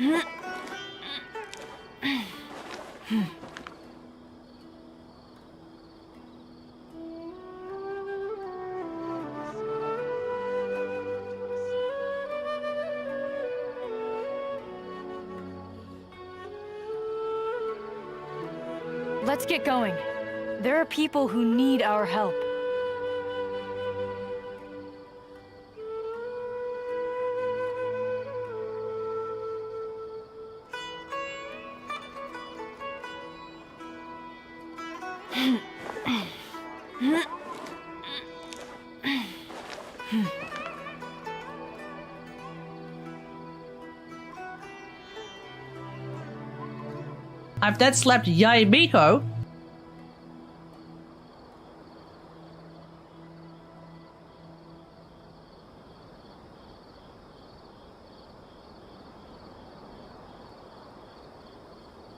Let's get going. There are people who need our help. I've dead slapped Yai Miko.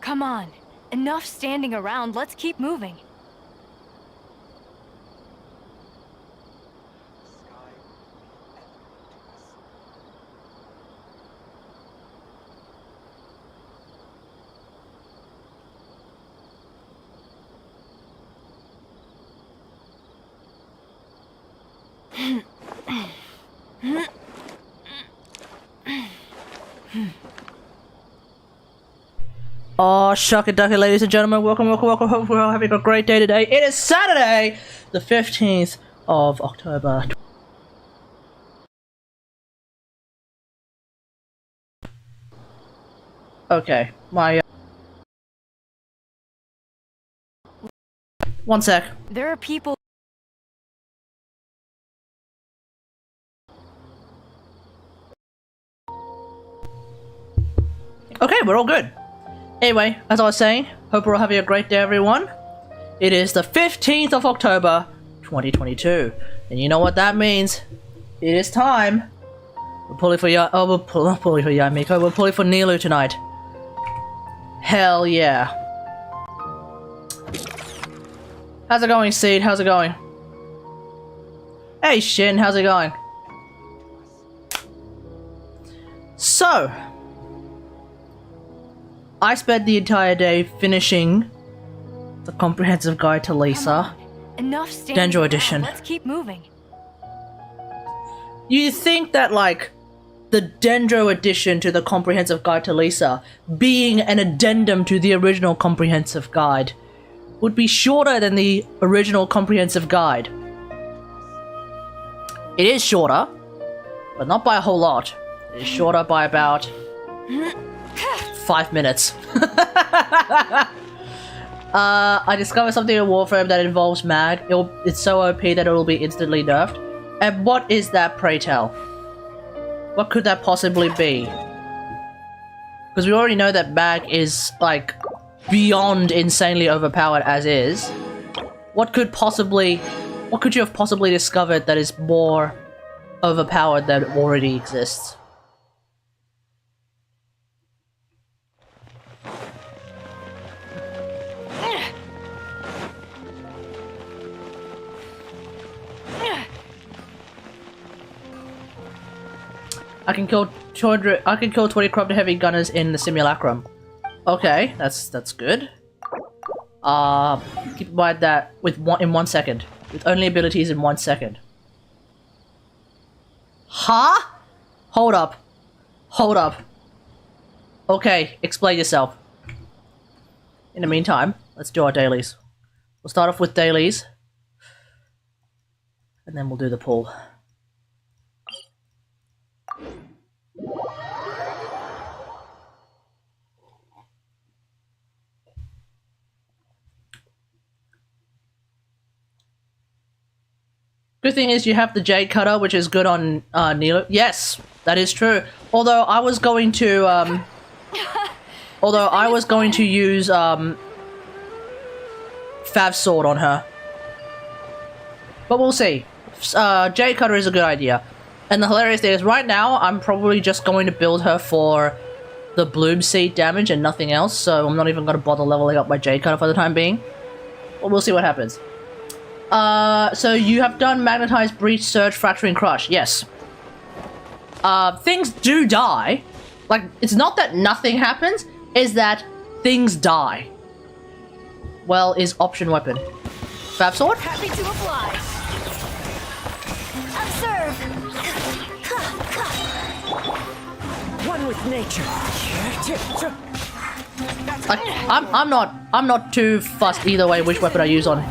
Come on. Enough standing around. Let's keep moving. Oh, shucky ducky, ladies and gentlemen, welcome. Hope we're all having a great day today. It is Saturday, the 15th of October. Okay, one sec. There are people. Okay, we're all good. Anyway, as I was saying, hope we're all having a great day, everyone. It is the 15th of October, 2022. And you know what that means? It is time. We're pulling for we're pulling for Yamiko. We're pulling for Nilou tonight. Hell yeah. How's it going, Seed? How's it going? Hey, Shin, how's it going? So, I spent the entire day finishing the comprehensive guide to Lisa. Enough standing Dendro around. edition. Let's keep moving. You think that, like, the Dendro edition to the comprehensive guide to Lisa, being an addendum to the original comprehensive guide, would be shorter than the original comprehensive guide. It is shorter, but not by a whole lot. It is shorter by about 5 minutes. I discovered something in Warframe that involves mag. It's so OP that it'll be instantly nerfed. And what is that, pray tell? What could that possibly be? Because we already know that mag is, like, beyond insanely overpowered as is. What could you have possibly discovered that is more overpowered than already exists? I can kill 20 corrupted heavy gunners in the simulacrum. Okay, that's good. Keep in mind that in 1 second. With only abilities in 1 second. Huh? Hold up. Hold up. Okay, explain yourself. In the meantime, let's do our dailies. We'll start off with dailies. And then we'll do the pull. Good thing is you have the Jade Cutter, which is good on Nilou. Yes, that is true. Although I was going to use Fav's sword on her. But we'll see. Jade Cutter is a good idea. And the hilarious thing is, right now, I'm probably just going to build her for the Bloom Seed damage and nothing else, so I'm not even going to bother leveling up my Jade Cutter for the time being. But we'll see what happens. So you have done Magnetized, Breach, Surge, Fracturing, Crush. Yes. Things do die. Like, it's not that nothing happens, it's that things die. Well, is option weapon. Fab sword? Happy to oblige. Observe. One with nature. Like, I'm not too fussed either way which weapon I use on.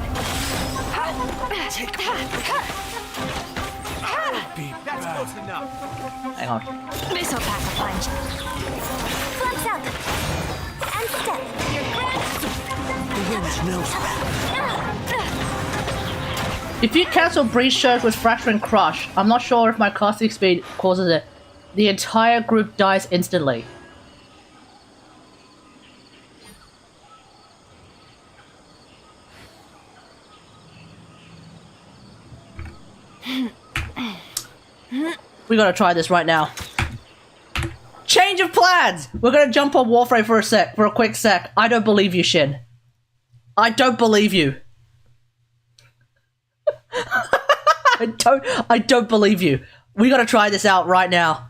That's close enough. Hang on. This'll pack a punch. Flex up. And step. The wind knows that. If you cancel Breach Surge with Fracture and Crush, I'm not sure if my casting speed causes it. The entire group dies instantly. We gotta try this right now. Change of plans! We're gonna jump on Warframe for a quick sec. I don't believe you, Shin. I don't believe you. I don't believe you. We gotta try this out right now.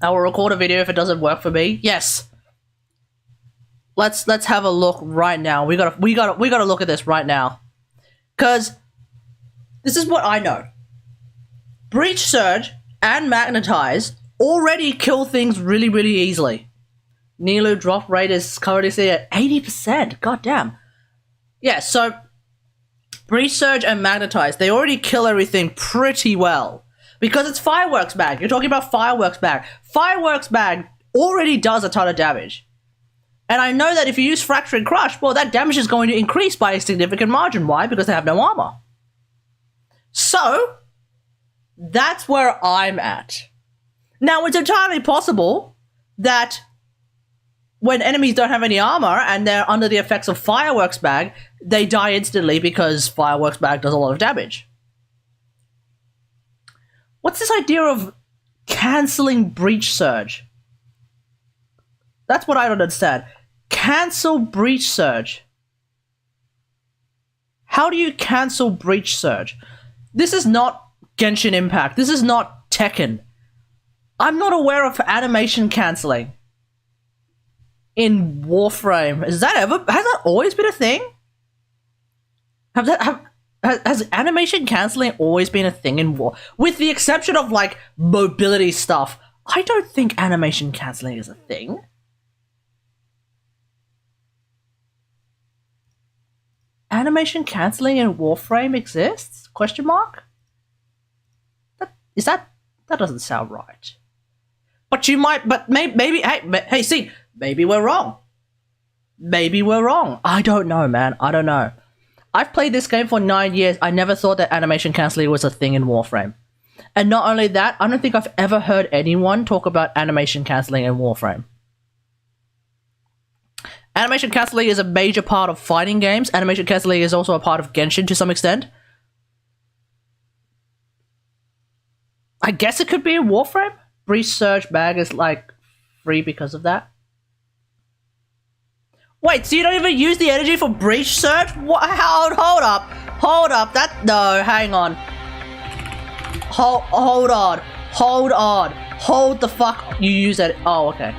I will record a video if it doesn't work for me. Yes. Let's have a look right now. We gotta look at this right now. Cause this is what I know. Breach Surge and Magnetize already kill things really, really easily. Nilou drop rate is currently sitting at 80%. God damn. Yeah, so Breach Surge and Magnetize, they already kill everything pretty well. Because it's Fireworks Bag. You're talking about Fireworks Bag. Fireworks Bag already does a ton of damage. And I know that if you use Fracture and Crush, well, that damage is going to increase by a significant margin. Why? Because they have no armor. So, that's where I'm at. Now, it's entirely possible that when enemies don't have any armor and they're under the effects of Fireworks Bag, they die instantly because Fireworks Bag does a lot of damage. What's this idea of cancelling Breach Surge? That's what I don't understand. Cancel Breach Surge. How do you cancel Breach Surge? This is not Genshin Impact. This is not Tekken. I'm not aware of animation cancelling in Warframe. Has that always been a thing? Has animation cancelling always been a thing in War? With the exception of, like, mobility stuff, I don't think animation cancelling is a thing. Animation cancelling in Warframe exists? Question mark? That doesn't sound right. But you might, but maybe, hey, see, maybe we're wrong. Maybe we're wrong. I don't know, man. I don't know. I've played this game for 9 years. I never thought that animation cancelling was a thing in Warframe. And not only that, I don't think I've ever heard anyone talk about animation cancelling in Warframe. Animation cancelling is a major part of fighting games. Animation cancelling is also a part of Genshin to some extent. I guess it could be in Warframe. Breach Surge Bag is, like, free because of that. Wait, so you don't even use the energy for Breach Surge? What? Hold up. Hold up. No, hang on. Hold on. Hold the fuck. You use that. Oh, okay.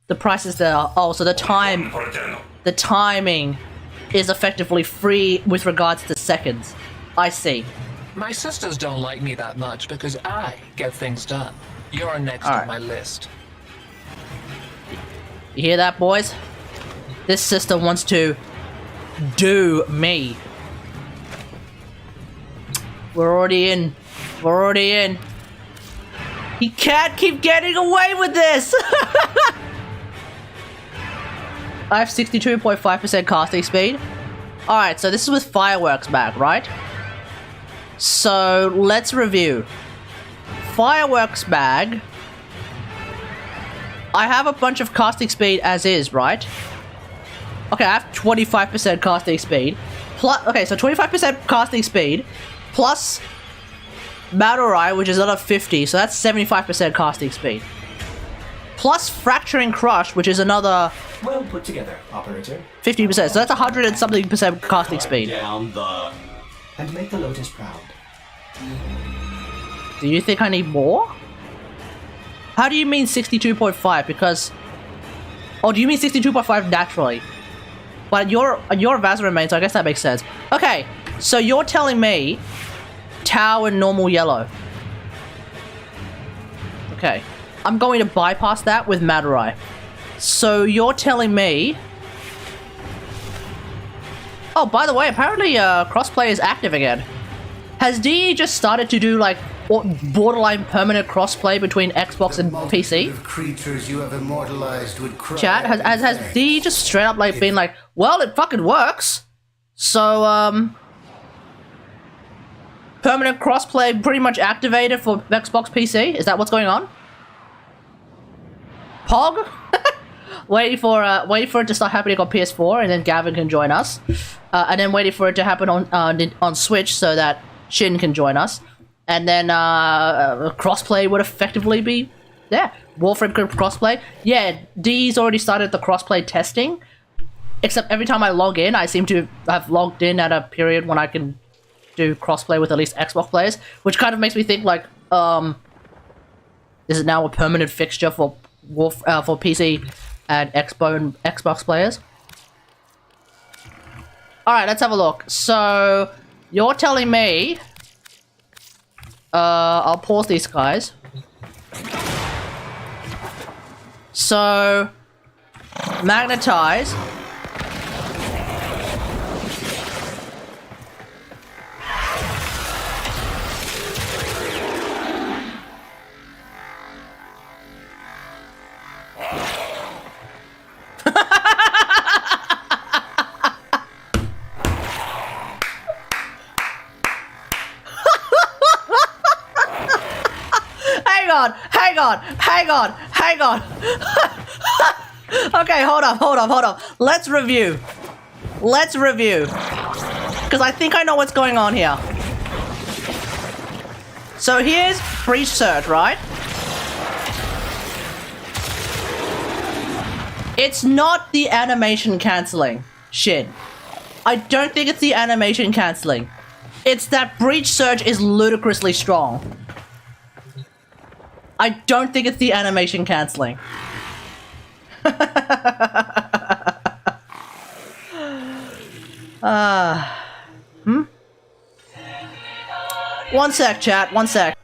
The price is there. Oh, so the timing is effectively free with regards to seconds. I see. My sisters don't like me that much because I get things done. You're next on my list. You hear that, boys? This sister wants to do me. We're already in. He can't keep getting away with this! I have 62.5% casting speed. Alright, so this is with Fireworks Bag, right? So, let's review. Fireworks Bag. I have a bunch of casting speed as is, right? Okay, I have 25% casting speed. Okay, so 25% casting speed plus Madurai, which is another 50, so that's 75% casting speed. plus fracturing crush, which is another Well put together, operator. 50%. So that's 100 and something percent casting speed. Down the... And make the Lotus proud. Do you think I need more? How do you mean 62.5? Because... Oh, do you mean 62.5 naturally? But you're Vazarin main, so I guess that makes sense. Okay, so you're telling me Tau and normal yellow. Okay. I'm going to bypass that with Madurai. So you're telling me... Oh, by the way, apparently crossplay is active again. Has DE just started to do like borderline permanent crossplay between Xbox and PC? Creatures you have immortalized would cry. Chat, has DE just straight up like been like, well, it fucking works. So permanent crossplay pretty much activated for Xbox PC? Is that what's going on? Pog? waiting for it to start happening on PS4, and then Gavin can join us, and then waiting for it to happen on Switch so that Shin can join us, and then crossplay would effectively be there. Warframe crossplay, yeah. D's already started the crossplay testing, except every time I log in, I seem to have logged in at a period when I can do crossplay with at least Xbox players, which kind of makes me think like, is it now a permanent fixture for PC and Xbox players? Alright, let's have a look. So, you're telling me... I'll pause these guys. So... Magnetize. Hang on. Okay, hold up. Let's review. Because I think I know what's going on here. So here's Breach Surge, right? It's not the animation cancelling. Shit. I don't think it's the animation cancelling. It's that Breach Surge is ludicrously strong. I don't think it's the animation cancelling. One sec, chat. One sec.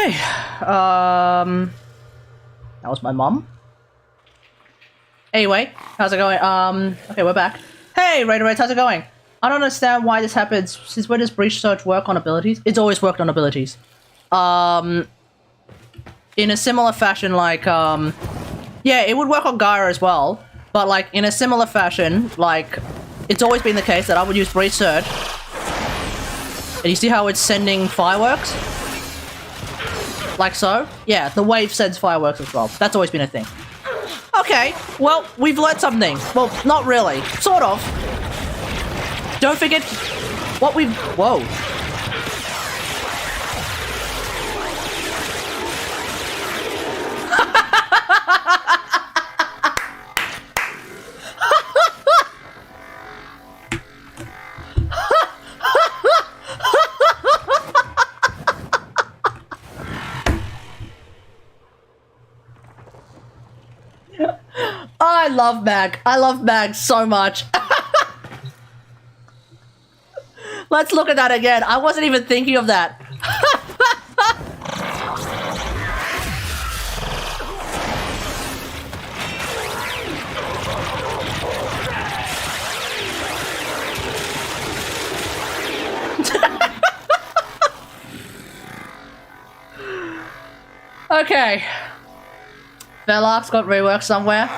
Okay. That was my mom. Anyway, how's it going? Okay, we're back. Hey, Raider, how's it going? I don't understand why this happens. Since when does Breach Search work on abilities? It's always worked on abilities. In a similar fashion, like, yeah, it would work on Gaia as well, but, like, in a similar fashion, like, it's always been the case that I would use Breach Search. And you see how it's sending fireworks? Like so? Yeah, the wave sends fireworks as well. That's always been a thing. Okay, well, we've learned something. Well, not really. Sort of. Don't forget what we've... Whoa. I love Mag. I love Mag so much. Let's look at that again. I wasn't even thinking of that. Okay. Velox got reworked somewhere.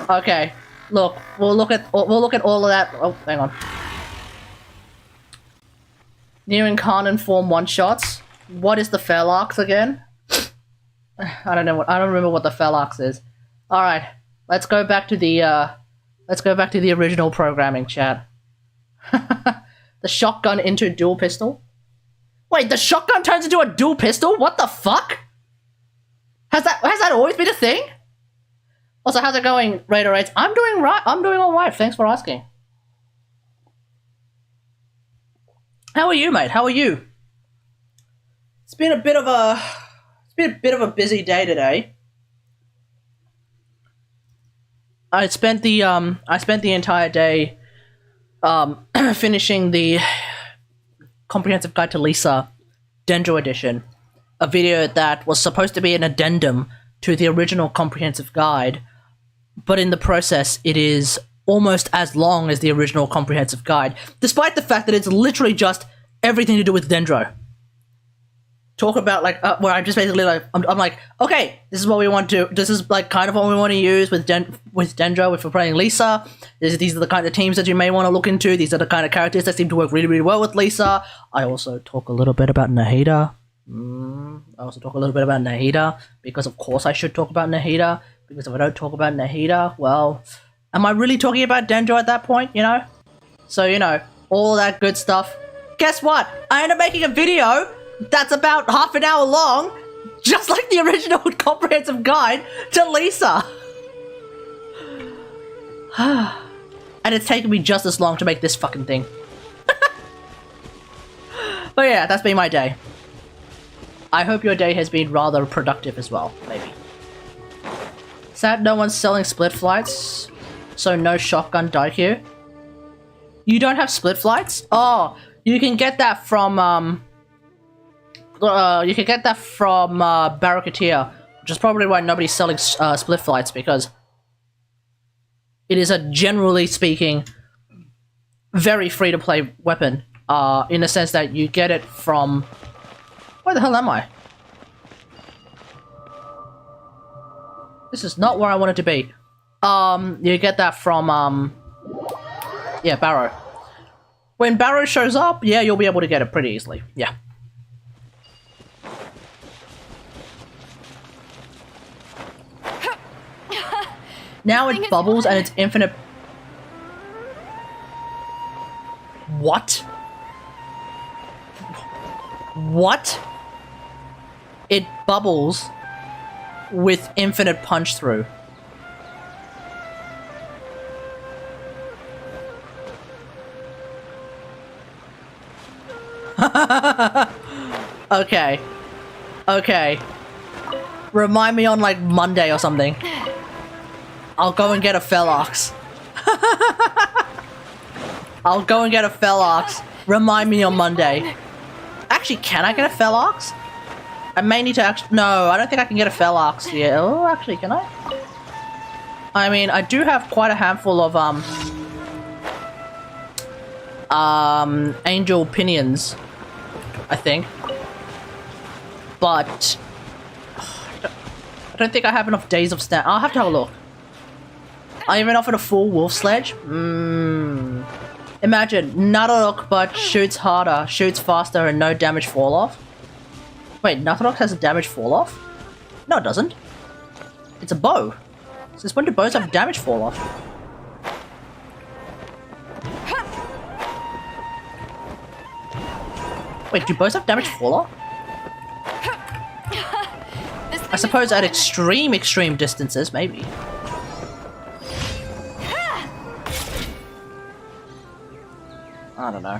Okay. Look, we'll look at all of that. Oh, hang on. New and Canon form one-shots. What is the Velox again? I don't remember what the Velox is. All right. Let's go back to the original programming, chat. The shotgun into dual pistol. Wait, the shotgun turns into a dual pistol? What the fuck? Has that always been a thing? Also, how's it going, Raider Raids? I'm doing right. I'm doing all right. Thanks for asking. How are you, mate? How are you? It's been a bit of a busy day today. I spent the entire day finishing the Comprehensive Guide to Lisa Dendro Edition, a video that was supposed to be an addendum to the original Comprehensive Guide, but in the process it is almost as long as the original Comprehensive Guide, despite the fact that it's literally just everything to do with Dendro. Talk about, like, where I'm just basically like, I'm like, okay, this is what we want to, this is, like, kind of what we want to use with Dendro if we're playing Lisa. These are the kind of teams that you may want to look into. These are the kind of characters that seem to work really, really well with Lisa. I also talk a little bit about Nahida. Because of course I should talk about Nahida, because if I don't talk about Nahida, well, am I really talking about Dendro at that point, you know? So, you know, all that good stuff. Guess what? I ended up making a video that's about half an hour long, just like the original Comprehensive Guide to Lisa. And it's taken me just as long to make this fucking thing. But yeah, that's been my day. I hope your day has been rather productive as well, maybe. Sad no one's selling split flights, so no shotgun Daikyu. You don't have split flights? Oh, you can get that from, Barracutia, which is probably why nobody's selling split flights, because it is a, generally speaking, very free-to-play weapon, in the sense that you get it from... Where the hell am I? This is not where I wanted to be. You get that from, yeah, Barrow. When Barrow shows up, yeah, you'll be able to get it pretty easily. Yeah. Now it bubbles and it's infinite... What? What? It bubbles with infinite punch through. Okay. Okay. Remind me on, like, Monday or something. I'll go and get a Velox. I'll go and get a Velox. Remind me on Monday. Actually, can I get a Velox? I may need to actually. No, I don't think I can get a Fell Axe yet. Oh, actually, can I? I mean, I do have quite a handful of angel pinions, I think, but I don't think I have enough days of stamina. I'll have to have a look. I even offered a full wolf sledge. Imagine Natarok, but shoots harder, shoots faster, and no damage fall off. Wait, Natarok has a damage fall off? No, it doesn't. It's a bow. Since when do bows have damage fall off? Wait, do bows have damage fall off? I suppose at extreme distances, maybe. I don't know.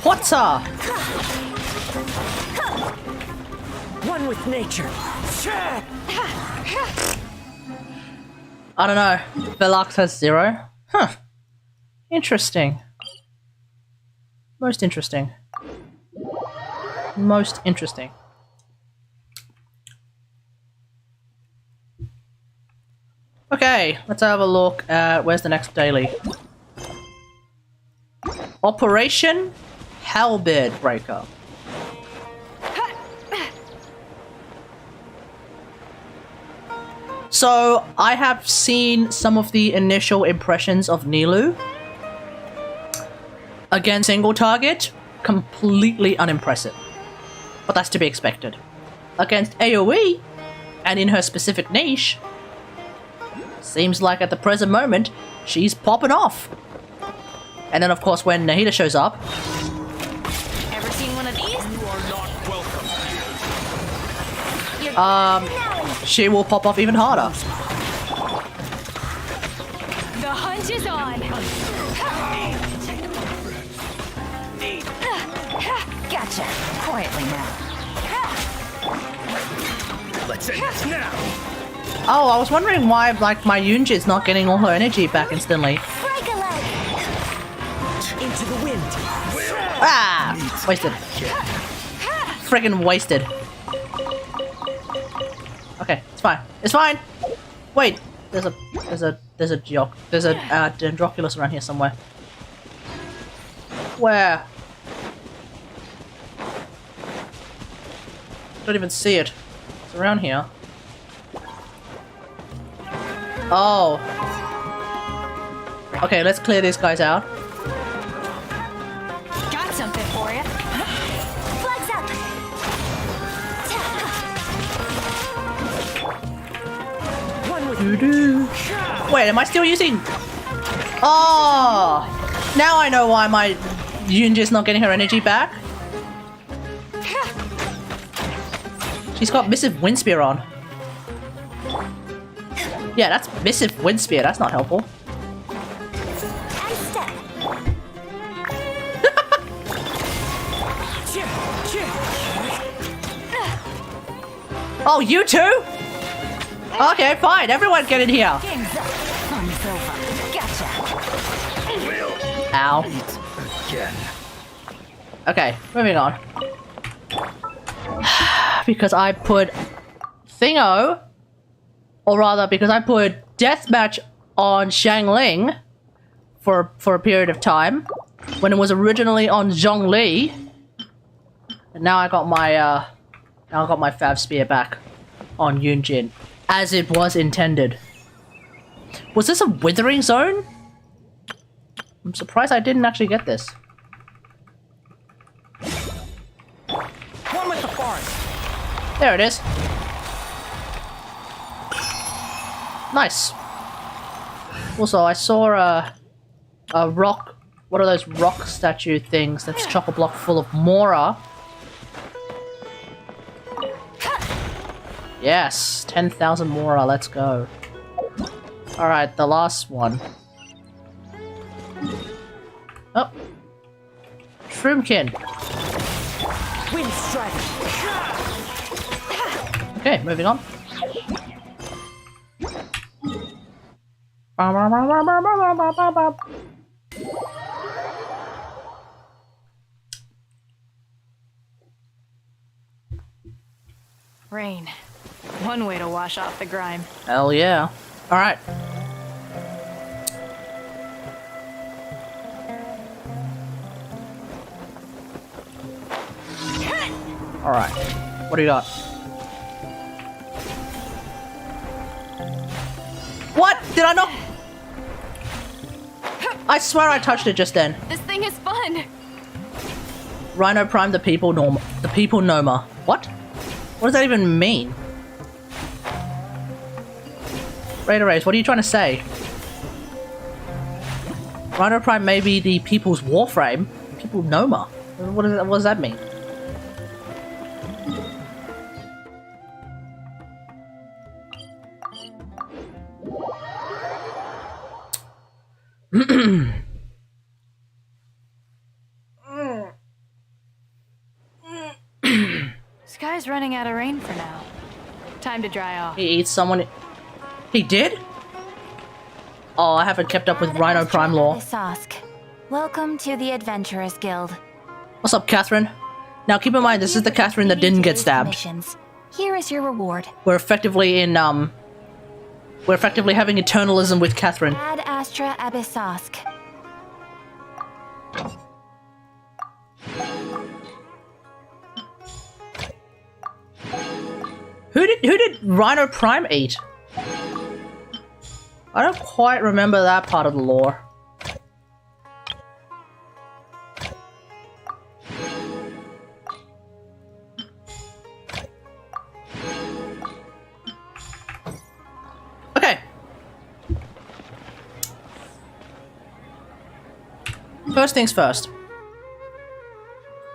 What's up? One with nature. I don't know. Velox has 0. Huh. Interesting. Most interesting. Most interesting. Okay, let's have a look at where's the next daily. Operation Halberd Breaker. So, I have seen some of the initial impressions of Nilou. Again, single target, completely unimpressive. But that's to be expected. Against AoE, and in her specific niche, seems like at the present moment, she's popping off. And then of course when Nahida shows up... Ever seen one of these? You are not welcome. she will pop off even harder. The hunt is on. Gotcha. Quietly now. Let's end this now. Oh, I was wondering why like my Yunji's not getting all her energy back instantly. Break a leg. Into the wind. Ah! Wasted. Friggin' wasted. Okay, it's fine. It's fine! Wait, there's a Dendroculus around here somewhere. Where? Don't even see it. It's around here. Oh. Okay, let's clear these guys out. Got something for you. Flags up. One with Doo-doo. Wait, am I still using... Oh! Now I know why my Yunji's not getting her energy back. She's got Missive Wind Spear on. Yeah, that's Missive Wind Spear. That's not helpful. And step. Oh, you too? Okay, fine. Everyone get in here. Game's up. Fun's over. Gotcha. Ow. again. Okay, moving on. Because I put Thingo, or rather because I put Deathmatch on Xiangling for a period of time when it was originally on Zhongli, and now I got my Fav Spear back on Yunjin as it was intended. Was this a withering zone? I'm surprised I didn't actually get this. One with the forest. There it is. Nice. Also, I saw a rock, what are those rock statue things that's chock-a-block full of Mora. Yes, 10,000 Mora, let's go. Alright, the last one. Oh. Shroomkin. Wind strike. Okay, moving on. Rain. One way to wash off the grime. Hell yeah. Alright. Alright. What do you got? What? Did I not? I swear I touched it just then. This thing is fun. Rhino Prime the people Noma. What? What does that even mean? Raider Race, what are you trying to say? Rhino Prime may be the people's warframe. People Noma. What does that mean? Sky's running out of rain for now. Time to dry off. He eats someone. He did? Oh, I haven't kept up with Rhino Prime lore. Sask. Welcome to the Adventurers Guild. What's up, Catherine? Now keep in mind, this is the Catherine that didn't get stabbed. Missions. Here is your reward. We're effectively in, we're effectively having eternalism with Catherine. Ad Astra Abyssask. Who did Rhino Prime eat? I don't quite remember that part of the lore. Okay. First things first.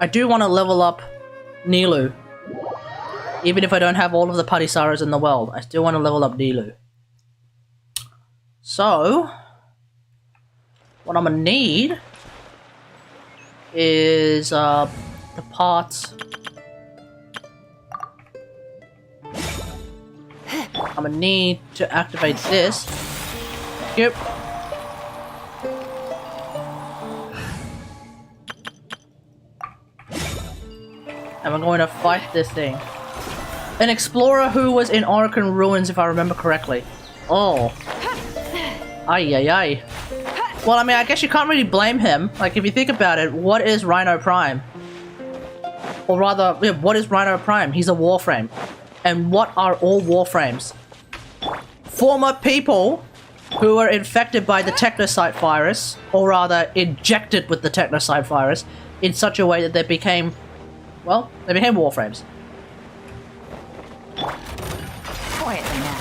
I do want to level up Nilou. Even if I don't have all of the Padisaras in the world, I still want to level up Nilou. So, what I'm gonna need is the parts. I'm gonna need to activate this. Yep. And we're going to fight this thing. An explorer who was in Orokin Ruins, if I remember correctly. Oh. Ay, ay, ay. Well, I mean, I guess you can't really blame him. Like, if you think about it, what is Rhino Prime? Or rather, yeah, what is Rhino Prime? He's a warframe. And what are all warframes? Former people who were infected by the Technocyte virus, or rather, injected with the Technocyte virus, in such a way that they became, well, they became warframes. Quietly now.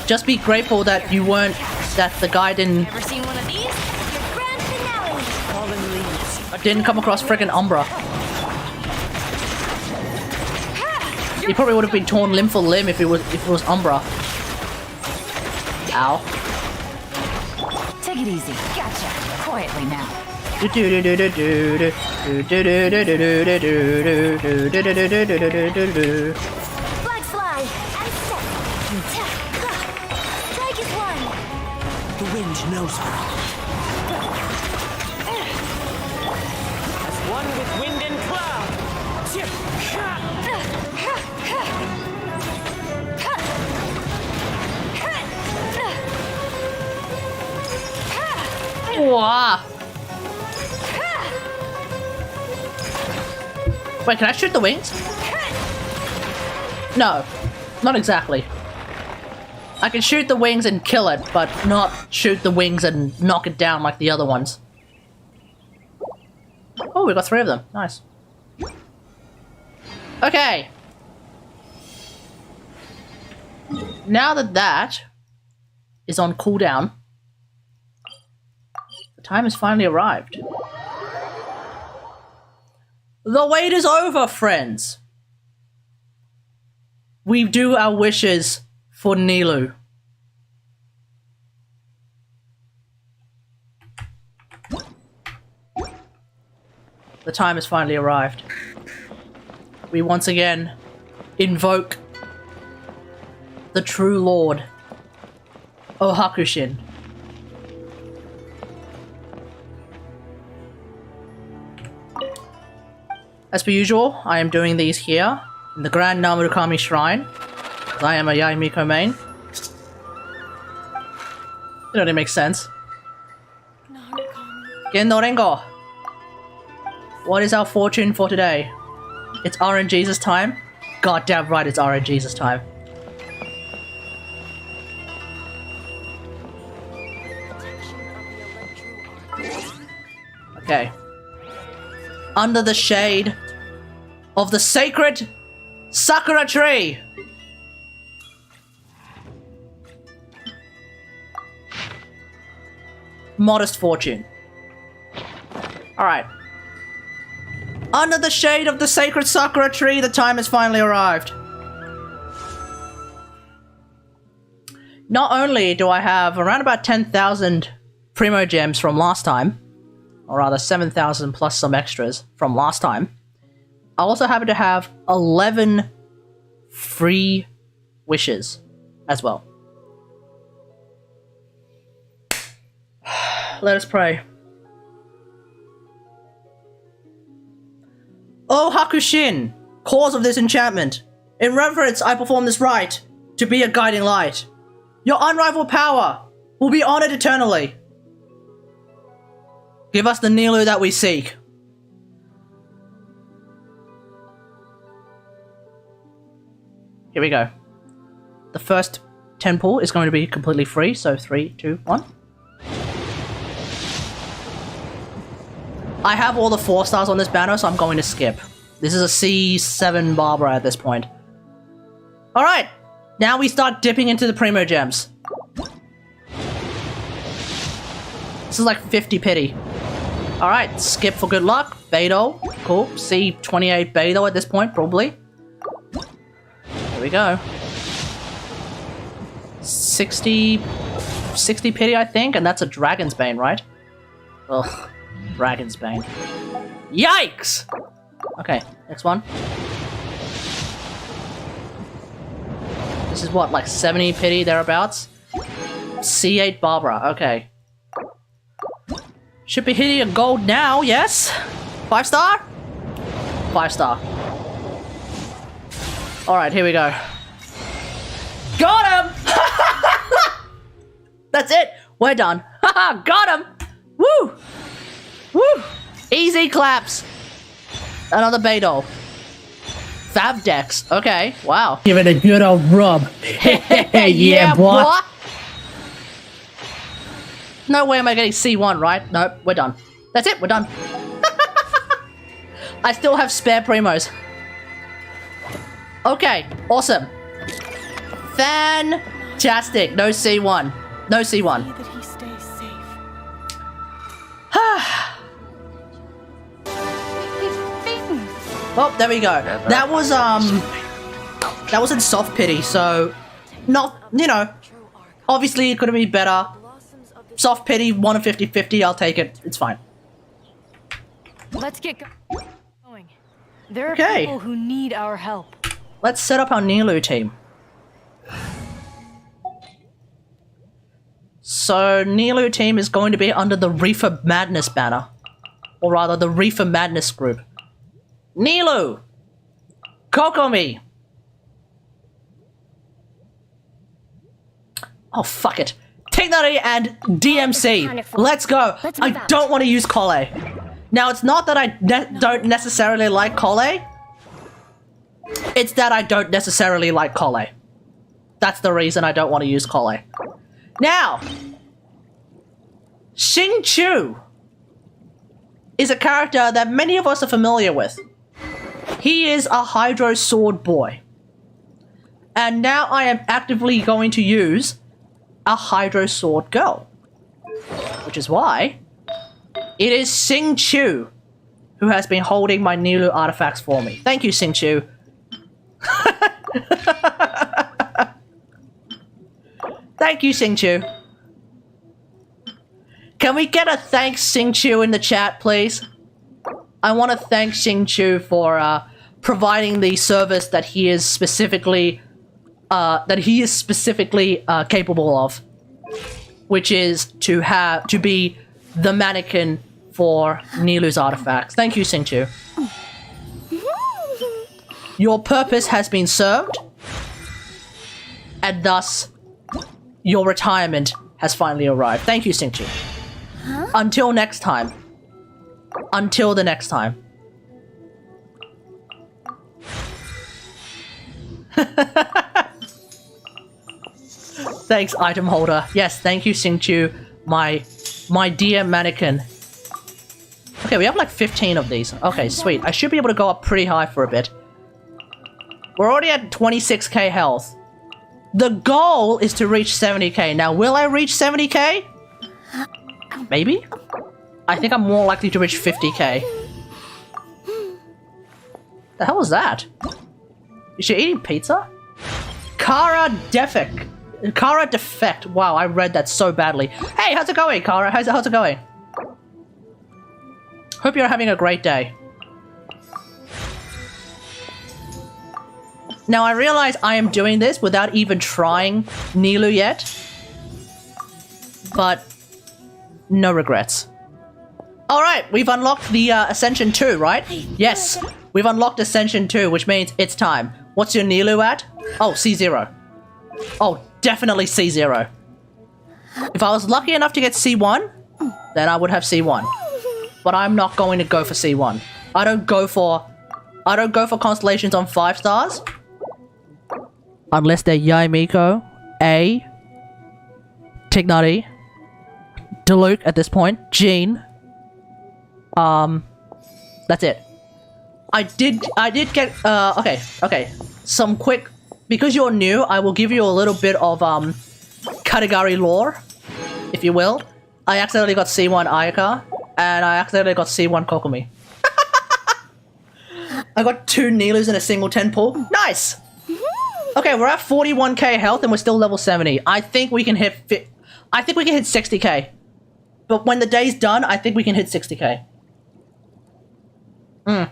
Just be grateful that you weren't, that the guy didn't Ever seen one of these? Grand finale. Fallen leaves. didn't come across friggin' Umbra. He probably would have been torn limb for limb if it was Umbra. Ow. Take it easy. Gotcha. Quietly now. Flag fly. And step. Strike is one. The wind knows her. As one with wind and cloud. Wah. Wait, can I shoot the wings? No, not exactly. I can shoot the wings and kill it, but not shoot the wings and knock it down like the other ones. Oh, we got 3 of them. Nice. Okay. Now that that is on cooldown, the time has finally arrived. The wait is over, friends. We do our wishes for Nilou. The time has finally arrived. We once again invoke the true Lord. Oh, Hakushin. As per usual, I am doing these here in the Grand Namurukami Shrine. I am a Yaimiko main. It only makes sense. Gendo Rengo! What is our fortune for today? It's RNG's time? God damn right it's RNG's time. Okay. Under the shade of the sacred Sakura tree! Modest fortune. Alright. Under the shade of the sacred Sakura tree, the time has finally arrived. Not only do I have around about 10,000 Primo Gems from last time, or rather 7,000 plus some extras from last time, I also happen to have 11 free wishes as well. Let us pray. O Hakushin, cause of this enchantment, in reverence I perform this rite to be a guiding light. Your unrivaled power will be honored eternally. Give us the Nilou that we seek. Here we go. The first temple is going to be completely free, so 3, 2, 1. I have all the 4 stars on this banner, so I'm going to skip. This is a C7 Barbara at this point. Alright, now we start dipping into the Primo Gems. This is like 50 pity. Alright, skip for good luck. Beidou, cool. C28 Beidou at this point, probably. Here we go. 60 pity, I think, and that's a Dragon's Bane, right? Ugh. Dragon's Bane. Yikes! Okay, next one. This is what, like 70 pity thereabouts? C8 Barbara, okay. Should be hitting a gold now, yes? 5 star? 5 star. Alright, here we go. Got him! That's it! We're done. Haha, got him! Woo! Woo! Easy claps! Another Beidou. Favdex. Okay, wow. Give it a good old rub. Yeah, boy. No way am I getting C1, right? Nope, we're done. That's it, we're done. I still have spare primos. Okay, awesome. Fantastic. No C1. No C1. That he stays safe. Oh, there we go. That was in soft pity, so not, you know, obviously it could have been better. Soft pity, 1 of 50-50, I'll take it. It's fine. Let's get going. There are Okay. people who need our help. Let's set up our Nilou team. So, Nilou team is going to be under the Reefer Madness banner. Or rather, the Reefer Madness group. Nilou! Kokomi! Oh, fuck it. Kategari and DMC. Let's go. I don't want to use Kole. Now, it's not that I don't necessarily like Kole. It's that I don't necessarily like Kole. That's the reason I don't want to use Kole. Now, Xing Chu is a character that many of us are familiar with. He is a Hydro Sword boy. And now I am actively going to use a Hydro Sword girl. Which is why it is Xing Chu who has been holding my Nilou artifacts for me. Thank you, Xing Chu. Thank you, Xing Chu. Can we get a thanks, Xing Chu, in the chat, please? I want to thank Xing Chu for providing the service that he is specifically capable of. which is to be the mannequin for Nilou's artifacts. Thank you, Singchu. Your purpose has been served, and thus your retirement has finally arrived. Thank you, Singchu. Until next time. Until the next time. Thanks, item holder. Yes, thank you, Singchu, my dear mannequin. Okay, we have like 15 of these. Okay, sweet. I should be able to go up pretty high for a bit. We're already at 26k health. The goal is to reach 70k. Now, will I reach 70k? Maybe? I think I'm more likely to reach 50k. The hell was that? Is she eating pizza? Kara Defect. Kara Defect. Wow, I read that so badly. Hey, how's it going, Kara? How's it going? Hope you're having a great day. Now, I realize I am doing this without even trying Nilou yet. But no regrets. Alright, we've unlocked the Ascension 2, right? Yes, we've unlocked Ascension 2, which means it's time. What's your Nilou at? Oh, C0. Oh, definitely C0. If I was lucky enough to get C1, then I would have C1. But I'm not going to go for C1. I don't go for constellations on 5 stars. Unless they're Yaimiko, A, Tignari, Diluc at this point, Jean. That's it. I did get, okay. Some quick, because you're new, I will give you a little bit of, Kategari lore, if you will. I accidentally got C1 Ayaka, and I accidentally got C1 Kokomi. I got 2 Nilous in a single 10 pull. Nice! Okay, we're at 41k health and we're still level 70. I think we can hit 60k. But when the day's done, I think we can hit 60k. And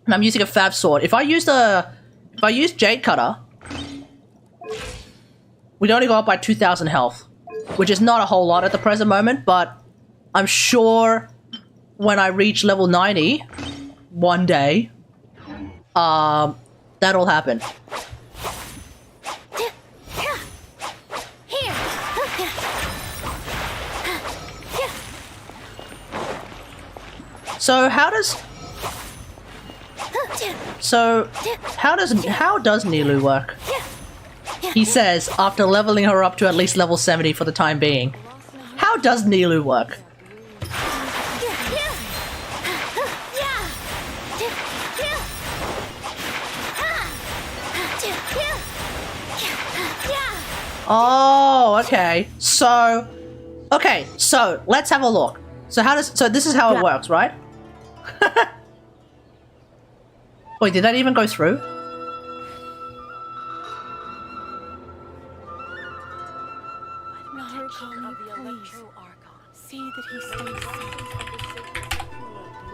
I'm using a Fab Sword. If I use Jade Cutter, we'd only go up by 2,000 health, which is not a whole lot at the present moment, but I'm sure when I reach level 90 one day, that'll happen. So how does Nilou work? He says after leveling her up to at least level 70 for the time being. How does Nilou work? Oh, okay. So let's have a look. So this is how it works, right? Wait, did that even go through?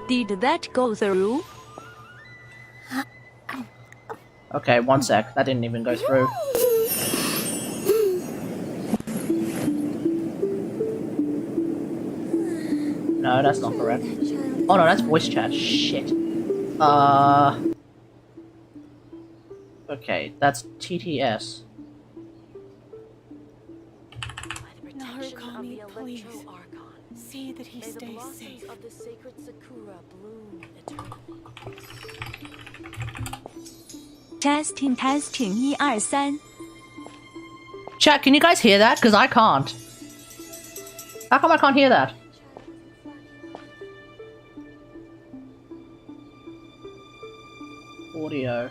Did that go through? Okay, one sec. That didn't even go through. No, that's not correct. Oh no, that's voice chat. Shit. Okay, that's TTS. Narukami, please. See that he stays safe. Of the sacred Sakura bloom eternally. Testing, 1, 2, 3. Chat, can you guys hear that? Because I can't. How come I can't hear that? Audio.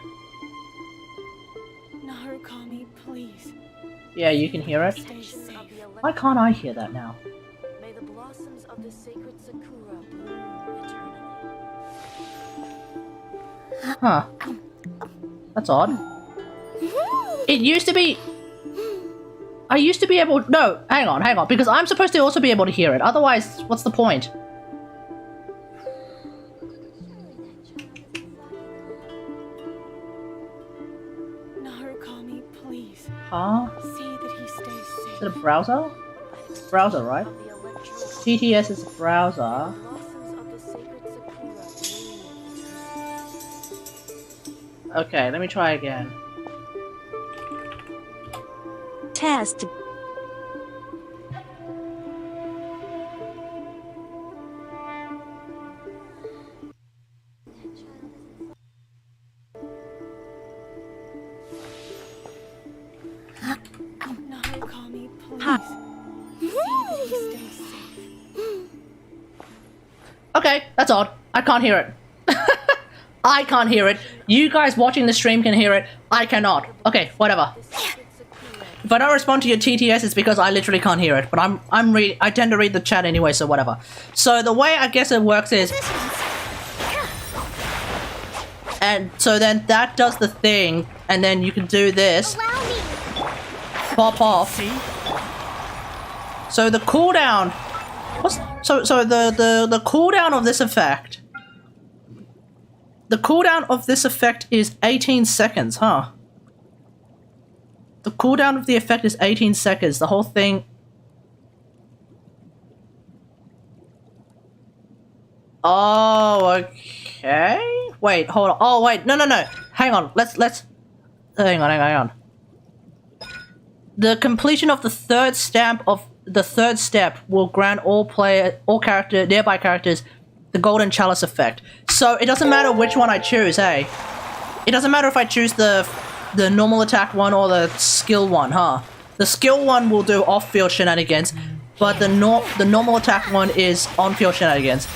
Narukami, please. Yeah, you can hear it. Stay safe. Why can't I hear that now? May the blossoms of the sacred Sakura bloom eternally. Huh. That's odd. It used to be... I used to be able... No, hang on. Because I'm supposed to also be able to hear it. Otherwise, what's the point? Narukami, please. Huh? See that he stays safe. Is it a browser? Browser, right? TTS is a browser. Okay, let me try again. Test. Nakami, please. See that he stays safe. Okay, that's odd. I can't hear it. I can't hear it. You guys watching the stream can hear it. I cannot. Okay, whatever. If I don't respond to your TTS, it's because I literally can't hear it. But I tend to read the chat anyway, so whatever. So the way I guess it works is, and so then that does the thing, and then you can do this. Pop off. So the cooldown. So the cooldown of this effect. The cooldown of this effect is 18 seconds, huh? The cooldown of the effect is 18 seconds. The whole thing. Oh, okay. Wait, hold on. Oh, wait. No. Hang on. Let's. Hang on. The completion of the third step will grant nearby characters the golden chalice effect. So it doesn't matter which one I choose, hey? It doesn't matter if I choose the normal attack one or the skill one, huh? The skill one will do off-field shenanigans, but the normal attack one is on-field shenanigans.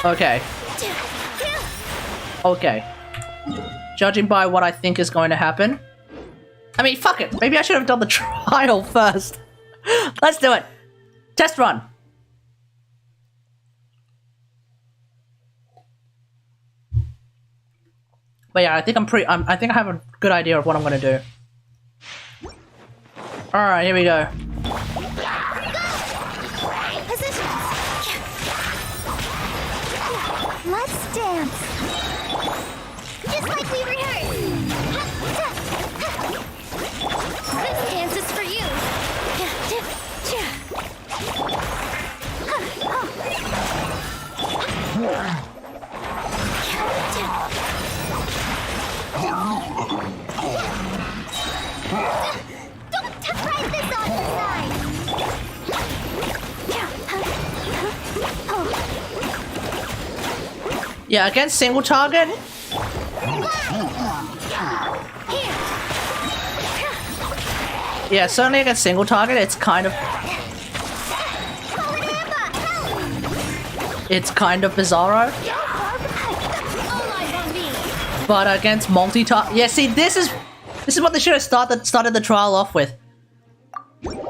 Okay. Okay. Judging by what I think is going to happen. I mean, fuck it. Maybe I should have done the trial first. Let's do it. Test run. But yeah, I think I think I have a good idea of what I'm gonna do. All right, here we go. Let's dance. Just like we rehearsed. This dance is for you. Don't try this on the side. Yeah, against single target. Yeah, certainly against single target, it's kind of bizarro. But against multi-target, yeah. See, this is what they should have started the trial off with.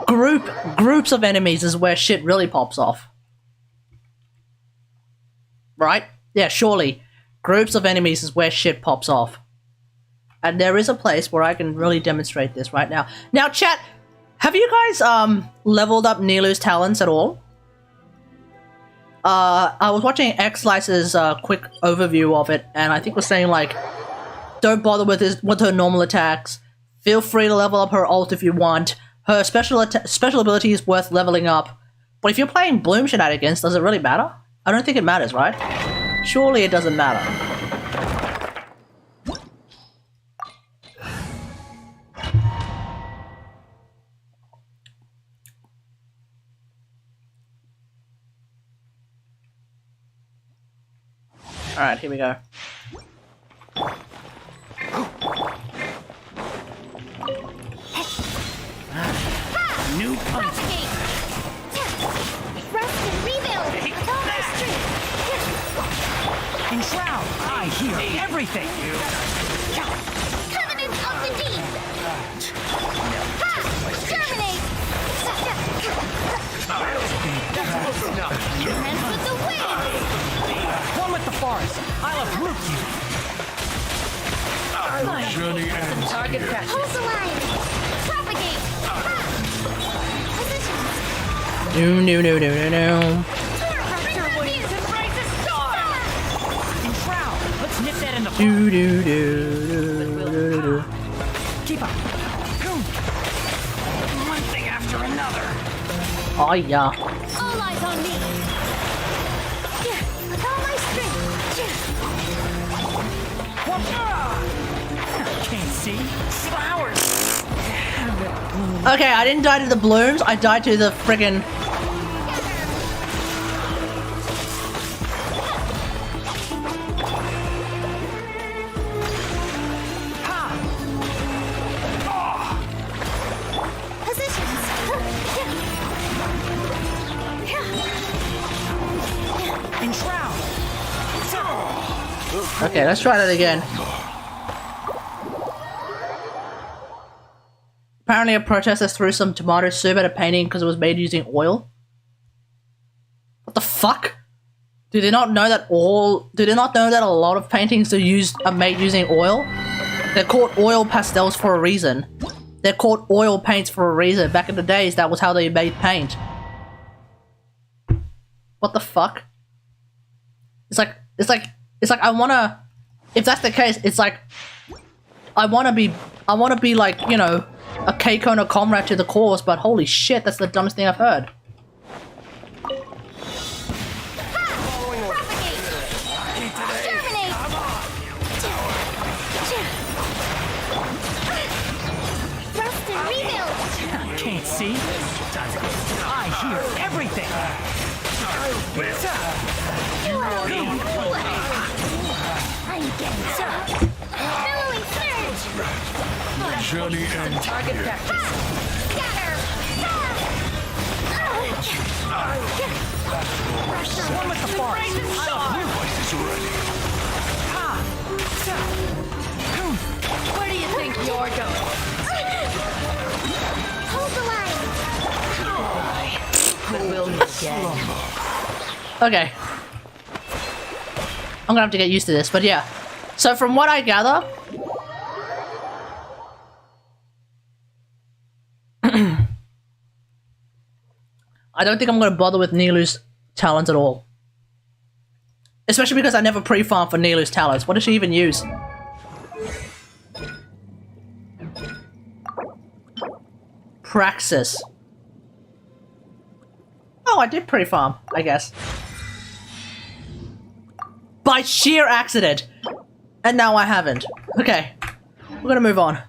Groups of enemies is where shit really pops off, right? Yeah, surely. Groups of enemies is where shit pops off. And there is a place where I can really demonstrate this right now. Now, chat, have you guys leveled up Nilou's talents at all? I was watching X-Slice's quick overview of it, and I think was saying, like, don't bother with her normal attacks. Feel free to level up her ult if you want. Her special ability is worth leveling up. But if you're playing Bloom shenanigans, does it really matter? I don't think it matters, right? Surely it doesn't matter. Alright, here we go. New punch. Rest and rebuild. With all my strength. In Shroud, I hear everything. Covenant of the deep. Ha! Terminate. Commence with the wind. One with the forest. I'll uproot you. Journey ends. Target practice. Pulse alignment. Propagate. Ha! Positions. No. In Shroud, let's nip that in the Do. Keep up. Oh yeah. All eyes on me. Yeah, with all my strength. Can't see. Flowers. Okay, I didn't die to the blooms, I died to the friggin' Positions. Enshroud. Okay, let's try that again. Apparently a protester threw some tomato soup at a painting because it was made using oil. What the fuck? Do they not know that a lot of paintings are made using oil? They're called oil pastels for a reason. They're called oil paints for a reason. Back in the days, that was how they made paint. What the fuck? It's like I wanna, if that's the case, it's like I wanna be like, you know, a Keiko and a comrade to the cause, but holy shit, that's the dumbest thing I've heard. Thrust and rebuild. Can't see. I hear everything. I'm getting stuck. Billowing surge. Journey ends Target practice. Scatter. One with the forest. Where do you think you're going? Hold the line. But we'll meet again. Okay. I'm gonna have to get used to this, but yeah. So from what I gather, I don't think I'm gonna bother with Nilou's talents at all. Especially because I never pre-farmed for Nilou's talents. What does she even use? Praxis. Oh, I did pre-farm, I guess. By sheer accident! And now I haven't. Okay. We're gonna move on.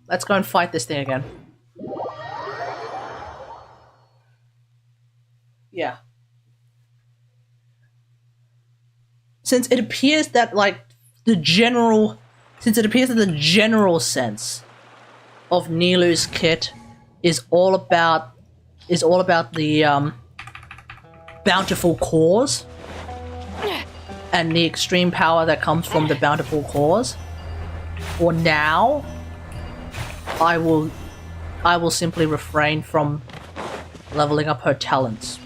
Let's go and fight this thing again. Yeah. Since it appears that, like, the general sense of Nilou's kit is all about the bountiful cause and the extreme power that comes from the bountiful cause. For now, I will simply refrain from leveling up her talents.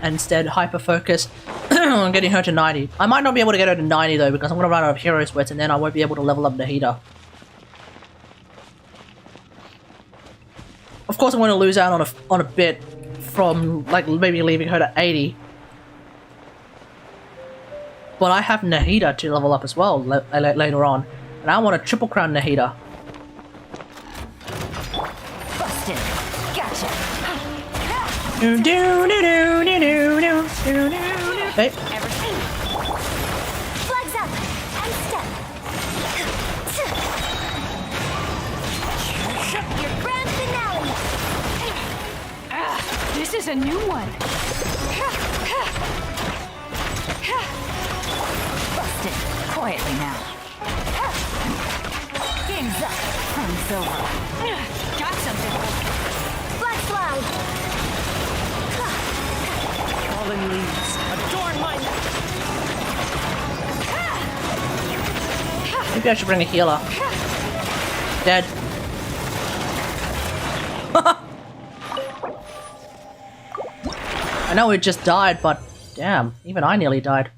And instead hyper focus on getting her to 90. I might not be able to get her to 90 though, because I'm gonna run out of hero sweats and then I won't be able to level up Nahida. Of course I'm gonna lose out on a bit from, like, maybe leaving her to 80. But I have Nahida to level up as well later on. And I want to triple crown Nahida. Busted. Gotcha. Hey. Flags up and step. Your grand finale. This is a new one. Busted. Quietly now. Game's up. Fun's over. Got something. Black slide. Fallen leaves. Adorn my... Maybe I should bring a healer. Dead. I know it just died, but damn, even I nearly died.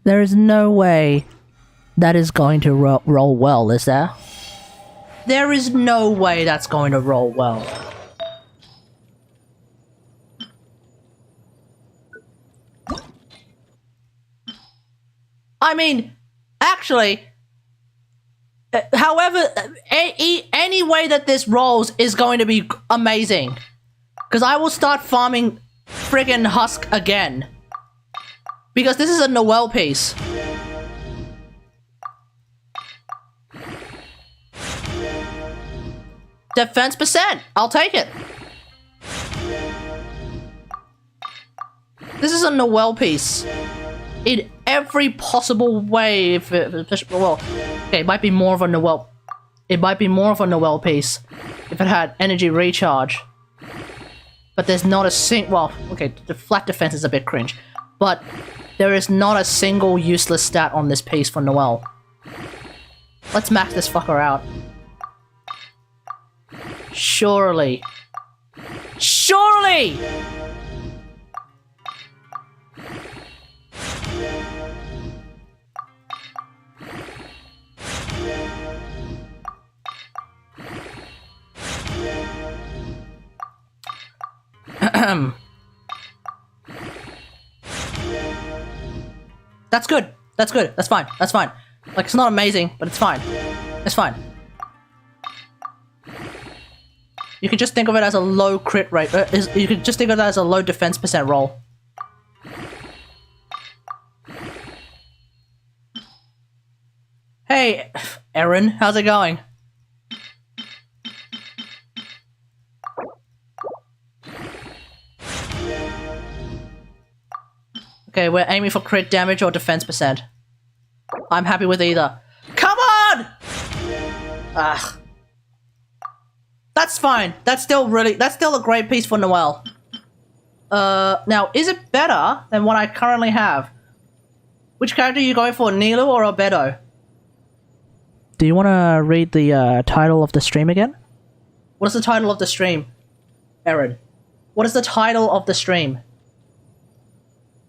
There is no way that is going to roll well, is there? There is no way that's going to roll well. I mean, Actually, however, any way that this rolls is going to be amazing. Because I will start farming friggin' Husk again. Because this is a Noelle piece. Defense percent. I'll take it. This is a Noelle piece. In every possible way. Well, okay, it might be more of a Noelle. It might be more of a Noelle piece if it had energy recharge. But there's not a well, okay, the flat defense is a bit cringe. But there is not a single useless stat on this piece for Noelle. Let's max this fucker out. Surely. Surely! That's good. That's good. That's fine. That's fine. Like, it's not amazing, but it's fine. It's fine. You can just think of it as a low crit rate. You can just think of it as a low defense percent roll. Hey, Erin, how's it going? Okay, we're aiming for crit damage or defense percent. I'm happy with either. Come on! Ugh. That's fine. That's still a great piece for Noelle. Now, is it better than what I currently have? Which character are you going for, Nilou or Albedo? Do you want to read the title of the stream again? What is the title of the stream, Erin? What is the title of the stream?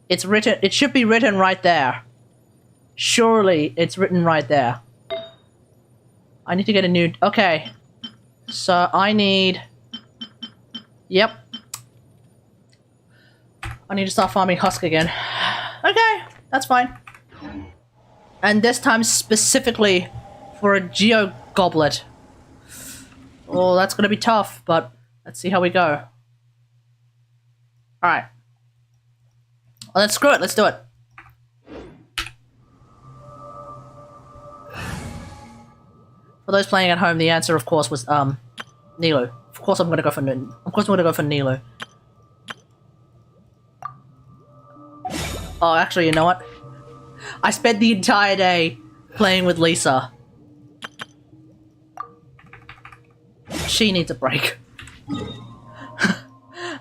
It's written. It should be written right there. Surely it's written right there. I need to get a new. Okay. So I need. Yep. I need to start farming Husk again. Okay, that's fine. And this time specifically for a Geo Goblet. Oh, that's gonna be tough, but let's see how we go. Alright. Well, let's screw it, let's do it. For those playing at home, the answer, of course, was Nilou. Of course, I'm gonna go for Nilou. Oh, actually, you know what? I spent the entire day playing with Lisa. She needs a break.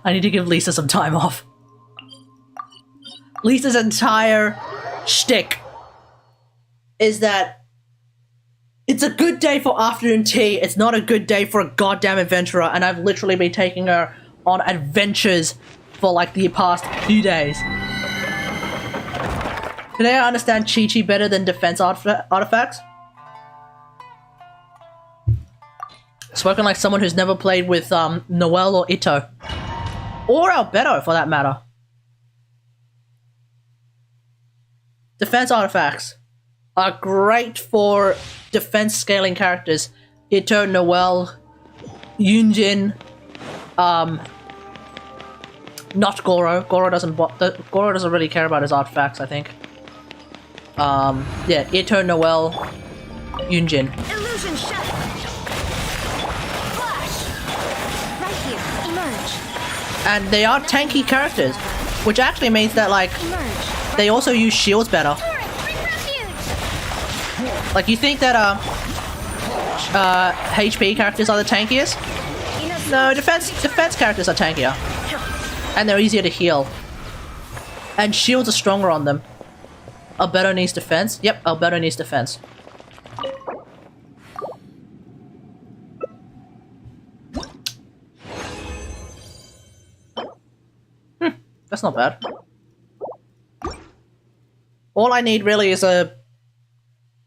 I need to give Lisa some time off. Lisa's entire shtick is that it's a good day for afternoon tea, it's not a good day for a goddamn adventurer, and I've literally been taking her on adventures for like the past few days. Today I understand Chi-Chi better than defense artifacts. Spoken like someone who's never played with Noelle or Ito. Or Albedo, for that matter. Defense artifacts are great for defense scaling characters. Ito, Noelle, Yunjin, not Goro. Goro doesn't really care about his artifacts, I think. Yeah, Ito, Noelle, Yunjin. Illusion shut. Flash. Right here. Emerge. And they are tanky characters, which actually means that, like, Emerge. they also use shields better. Bring refuge. Like, you think that, HP characters are the tankiest? No, defense characters are tankier. And they're easier to heal. And shields are stronger on them. Albedo needs defense. Yep, Albedo needs defense. That's not bad. All I need really is a...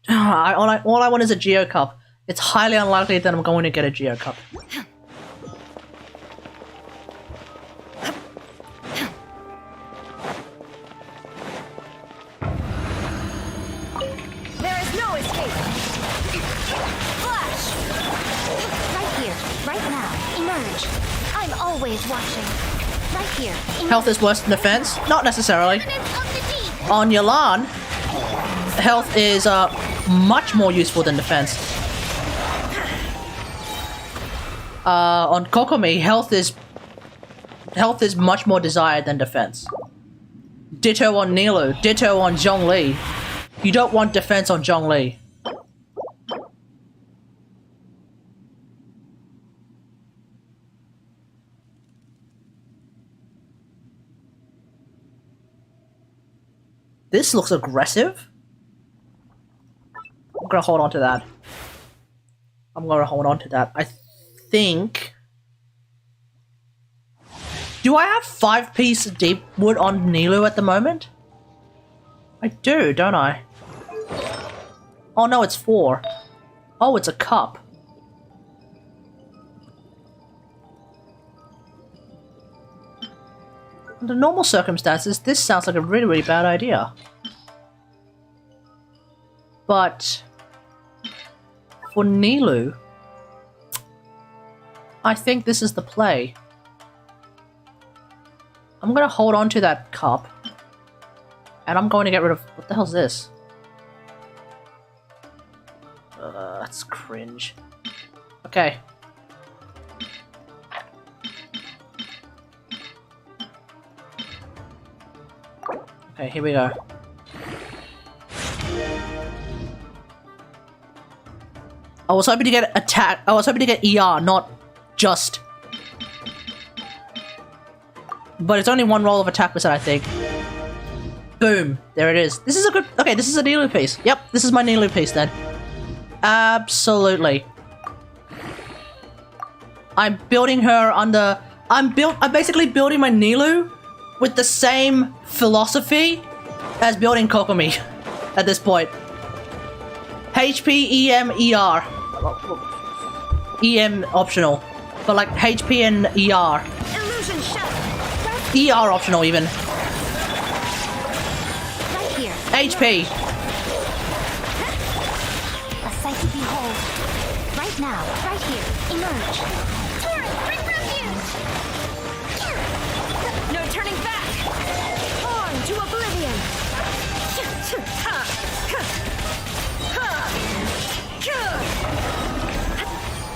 all I want is a Geo Cup. It's highly unlikely that I'm going to get a Geo Cup. There is Flash! Right here, right now. Emerge. I'm always watching. Right here. Health is worse than defense? Not necessarily. Eminence of the deep. On Yalan, health is much more useful than defense. On Kokomi, health is much more desired than defense. Ditto on Nilou, ditto on Zhongli. You don't want defense on Zhongli. This looks aggressive. I'm gonna hold on to that. I think... Do I have 5-piece deep wood on Nilou at the moment? I do, don't I? Oh no, it's 4. Oh, it's a cup. Under normal circumstances, this sounds like a really, really bad idea. But... for Nilou... I think this is the play. I'm gonna hold on to that cup. And I'm going to get rid of... What the hell's this? That's cringe. Okay. Okay, here we go. I was hoping to get attack. I was hoping to get ER, not just. But it's only one roll of attack percent, I think. Boom. There it is. This is a good... Okay, this is a Nilou piece. Yep, this is my Nilou piece then. Absolutely. I'm building her under... I'm basically building my Nilou with the same philosophy as building Kokomi at this point. HP, EM, ER. EM optional. But like HP and ER. Illusion shut. ER optional even. Right here. HP. A sight to behold. Right now. Right here. Emerge. Torrent, bring refuge. No turning back! On to oblivion.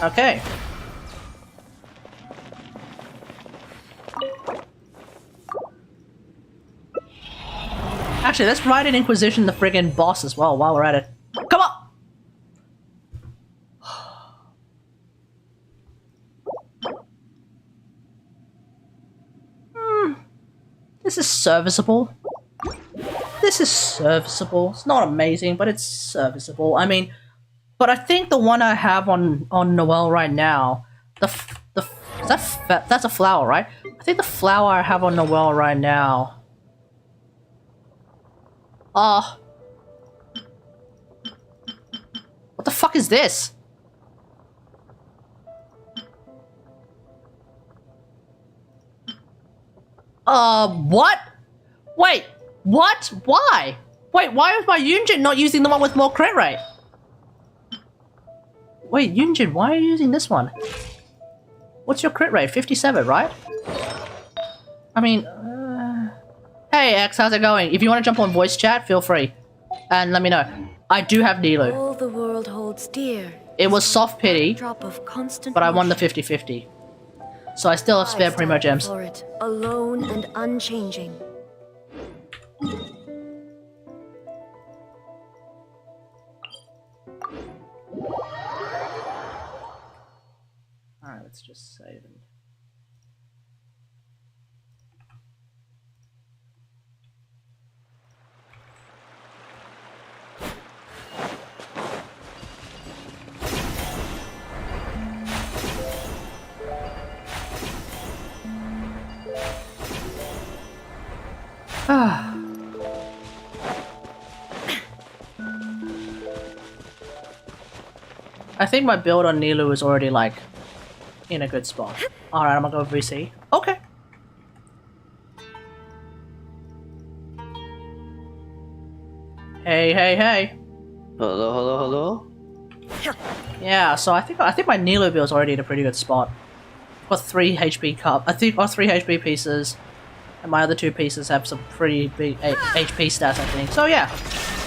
Okay. Actually, let's ride an Inquisition the friggin' boss as well while we're at it. Come on! This is serviceable. This is serviceable. It's not amazing, but it's serviceable. I mean, but I think the one I have on Noelle right now, that's a flower, right? I think the flower I have on Noelle right now. What the fuck is this? What? Wait, what? Why? Wait, why is my Yunjin not using the one with more crit rate? Wait, Yunjin, why are you using this one? What's your crit rate? 57, right? I mean, Hey X, how's it going? If you want to jump on voice chat, feel free. And let me know. I do have Nilou. All the world holds dear. It was soft pity, Drop of constant but I won the motion. 50-50. So I still have spare Primo Gems. For it, alone and unchanging. Alright, let's just save and... I think my build on Nilou is already like in a good spot. Alright, I'm gonna go VC. Okay. Hey, hey, hey. Hello, hello, hello. Yeah, so I think my Nilou build's already in a pretty good spot. I've got 3 HP cup. I think got 3 HP pieces, and my other 2 pieces have some pretty big HP stats. I think. So yeah,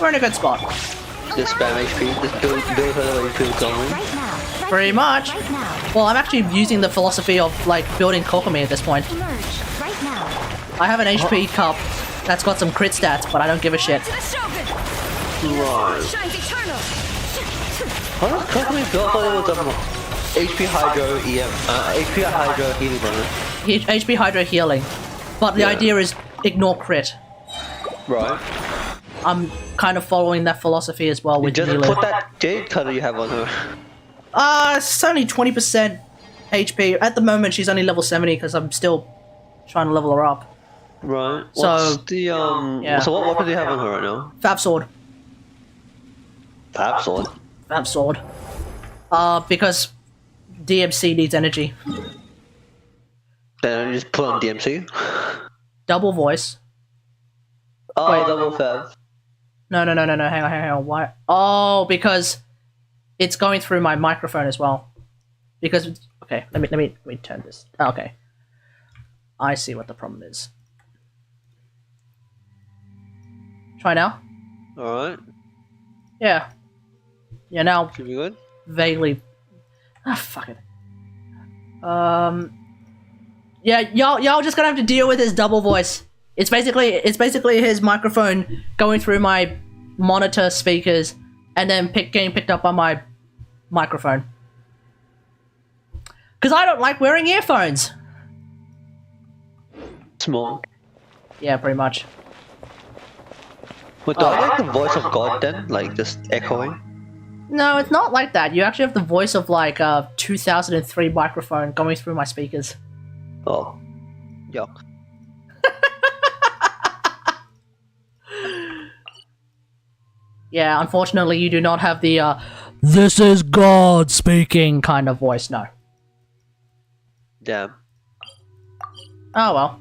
we're in a good spot. Just spam HP. Just build her HP going. Right now. Right Pretty here, much. Right now. Well, I'm actually using the philosophy of like building Kokomi at this point. Emerge. Right now. I have an HP cup that's got some crit stats, but I don't give a shit. To the Shogun! Right. Shines eternal! How does Kategari build with HP Hydro EM? HP Hydro healing bonus. HP Hydro healing, but the idea is ignore crit. Right. I'm kind of following that philosophy as well You with just Nilou. put that jade cutter you have on her. It's only 20% HP. At the moment, she's only level 70 because I'm still trying to level her up. Right. So, What's the yeah. So what weapon do you have on her right now? Fab Sword. Fab sword. Fab Sword. Because DMC needs energy. Then you just put on DMC. Double voice. Oh, Wait. double fab. No. Hang on. Why? Oh, because it's going through my microphone as well. Because okay, let me turn this. Okay. I see what the problem is. Try now. All right. Yeah. Yeah. Now Should be good. vaguely. Fuck it. Yeah, y'all just gonna have to deal with his double voice. It's basically his microphone going through my monitor speakers and then getting picked up by my microphone. Cause I don't like wearing earphones. Small. Yeah, pretty much. But do I like the voice of God then? Like just echoing? No, it's not like that. You actually have the voice of like a 2003 microphone going through my speakers. Oh. Yuck. Yeah, unfortunately you do not have the this is God speaking kind of voice, no. Damn. Oh well.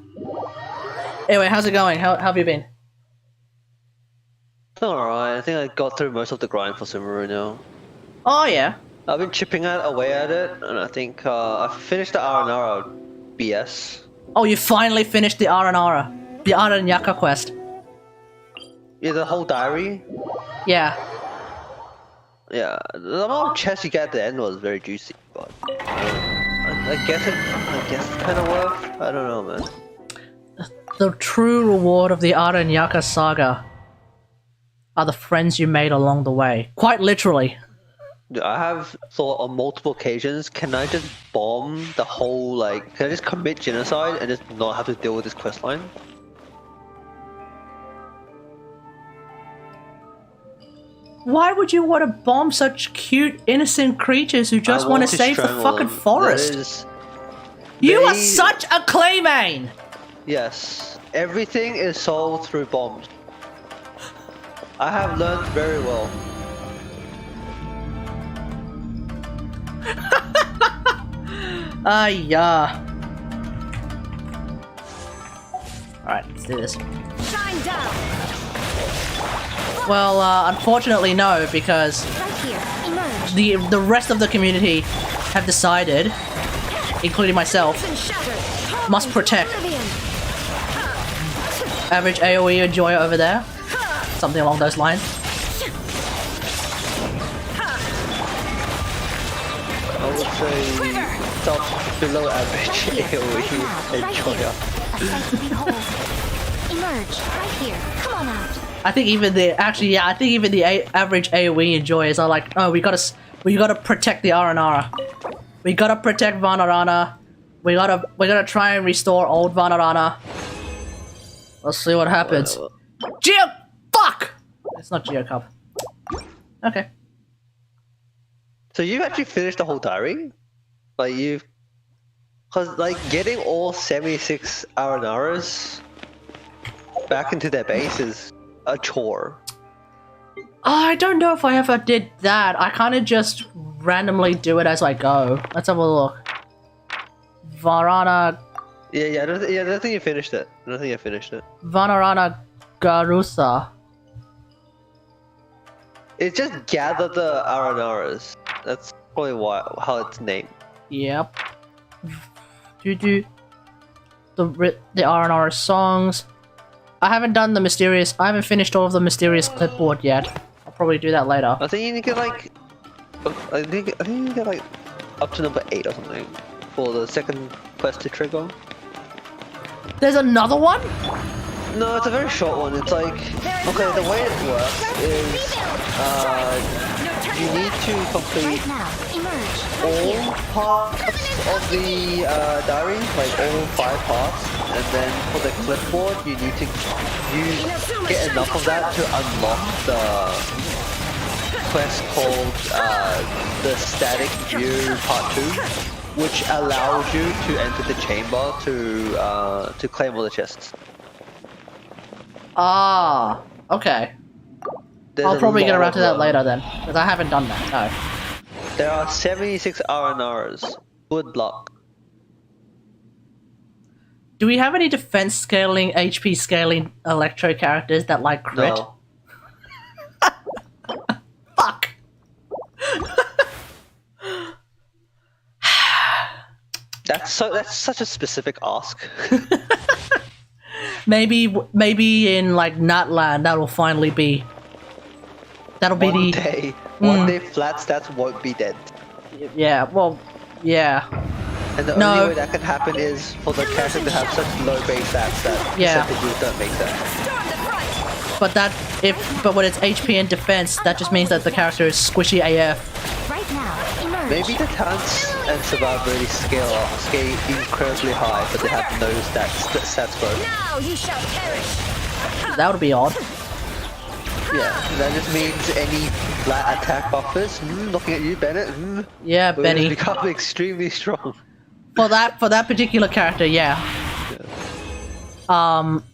Anyway, how's it going? How have you been? Alright, I think I got through most of the grind for Sumeru now. Oh yeah. I've been chipping away at it, and I think I finished the Aranara BS. Oh, you finally finished the Aranara. The Aranyaka quest. Yeah, the whole diary. Yeah. Yeah, the amount of chests you get at the end was very juicy, but I guess it's kind of worth. I don't know, man. The true reward of the Aranyaka saga are the friends you made along the way. Quite literally. I have thought on multiple occasions, can I just bomb the whole, like, can I just commit genocide and just not have to deal with this questline? Why would you want to bomb such cute, innocent creatures who just want to save the strangle fucking them. forest? You are they- such a claymane! Yes, everything is solved through bombs. I have learned very well. Yeah. Alright, let's do this. Shine down! Well, unfortunately no, because Right here. Emerge. the rest of the community have decided, including myself, And shattered! must protect. Oblivion! Average AoE enjoyer over there. Something along those lines. I would say top below average AoE enjoyer. A sight to behold. Emerge. Right here. Come on out. I think even the average AoE enjoyers are like, oh, we gotta protect the Aranara. We gotta protect Vanarana. We gotta try and restore old Vanarana. Let's see what happens. Geo, fuck! It's not Geocup. Okay. So you actually finished the whole diary? Like cause like getting all 76 Aranaras back into their base is a chore. I don't know if I ever did that. I kind of just randomly do it as I go. Let's have a look. Varana, Yeah, I don't think you finished it. I don't think you finished it. Vanarana Garusa. It just gathered the Aranaras. That's probably how it's named. Yep. Do the R&R songs. I haven't done the mysterious. I haven't finished all of the mysterious clipboard yet. I'll probably do that later. I think you need to get like, I think you need to get like up to number 8 or something for the second quest to trigger. There's another one? No, it's a very short one. It's like, okay, the way it works is, you need to complete all parts of the diary, like all 5 parts, and then for the clipboard, you need to get enough of that to unlock the quest called the Static View Part 2, which allows you to enter the chamber to claim all the chests. Ah, okay. I'll probably get around to that later then, because I haven't done that, no. There are 76 R&Rs. Good luck. Do we have any defense scaling, HP scaling Electro characters that like crit? No. Fuck! That's such a specific ask. Maybe in like Nutland that'll finally be. That'll be One day flat stats won't be dead. Yeah, well, yeah. And the only way that can happen is for the character to have such low base stats that percentages don't make sense. But when it's HP and defense, that just means that the character is squishy AF. Right now, emerge. Maybe the talents and survivability scale incredibly high, but they have no stats growth. Now you shall perish. That would be odd. Yeah, that just means any flat attack buffers. Looking at you, Bennett. Yeah, Benny. Become extremely strong. For that particular character, yeah. I'm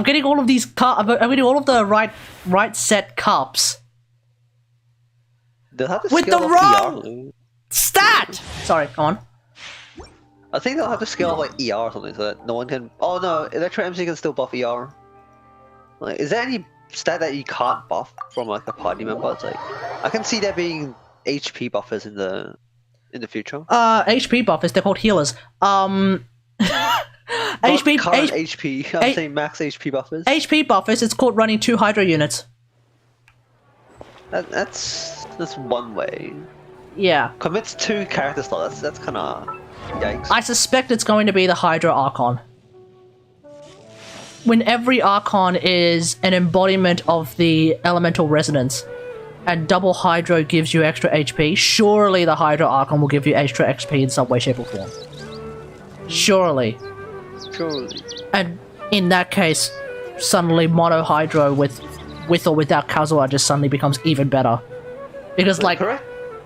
getting all of these I'm getting all of the right set cups. They'll have to with the scale wrong stat. Sorry, go on. I think they'll have to scale like ER or something so that no one can. Oh no, Electro MC can still buff ER. Like, is there any stat that you can't buff from like a party member? It's like I can see there being HP buffers in the future. HP buffers. They're called healers. HP. I'm saying max HP buffers. HP buffers. It's called running 2 Hydra units. That's one way. Yeah. Commits 2 character slots. That's kind of yikes. I suspect it's going to be the Hydra Archon. When every Archon is an embodiment of the elemental resonance, and double Hydro gives you extra HP, surely the Hydra Archon will give you extra XP in some way, shape, or form. Surely. And in that case, suddenly Mono Hydro with or without Kazuha just suddenly becomes even better. Because, like,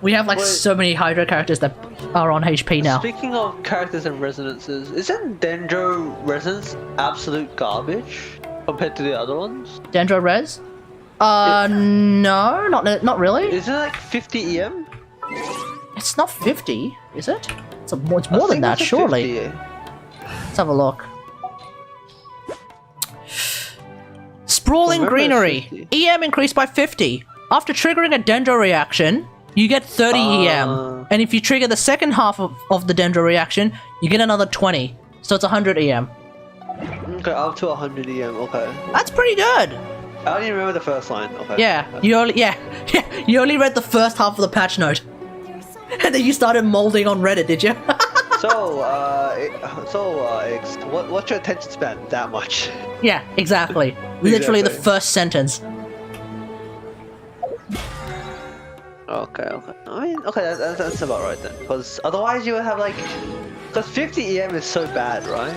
we have, like, so many Hydro characters that are on HP now. Speaking of characters and resonances, isn't Dendro Resonance absolute garbage compared to the other ones? Dendro Res? No, not really. Isn't it like 50 EM? It's not 50, is it? It's more than that, surely. 50. Let's have a look. Sprawling Greenery. EM increased by 50. After triggering a Dendro reaction, you get 30 EM. And if you trigger the second half of the Dendro reaction, you get another 20. So it's 100 EM. Okay, up to 100 EM, okay. That's pretty good. I don't even remember the first line. Okay. Yeah, you only read the first half of the patch note. And then you started molding on Reddit, did you? What's your attention span? That much? Yeah, exactly. Literally the first sentence. Okay. I mean, okay, that's about right then. Because otherwise you would have like... Because 50 EM is so bad, right?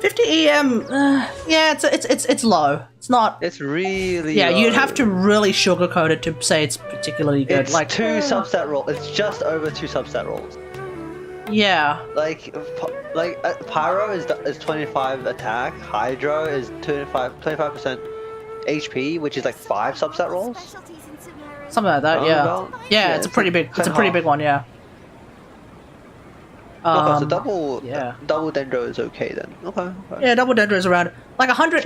50 EM, yeah, it's low. It's not... It's really Yeah, low. you'd have to really sugarcoat it to say it's particularly good. It's like 2 substat rolls. It's just over 2 substat rolls. Yeah. Like Pyro is 25 attack. Hydro is 25% HP, which is like 5 substat rolls. Something like that, yeah. Yeah, it's a pretty big. It's a pretty big one, yeah. So double Dendro is okay then. Okay. Yeah, double Dendro is around like 100.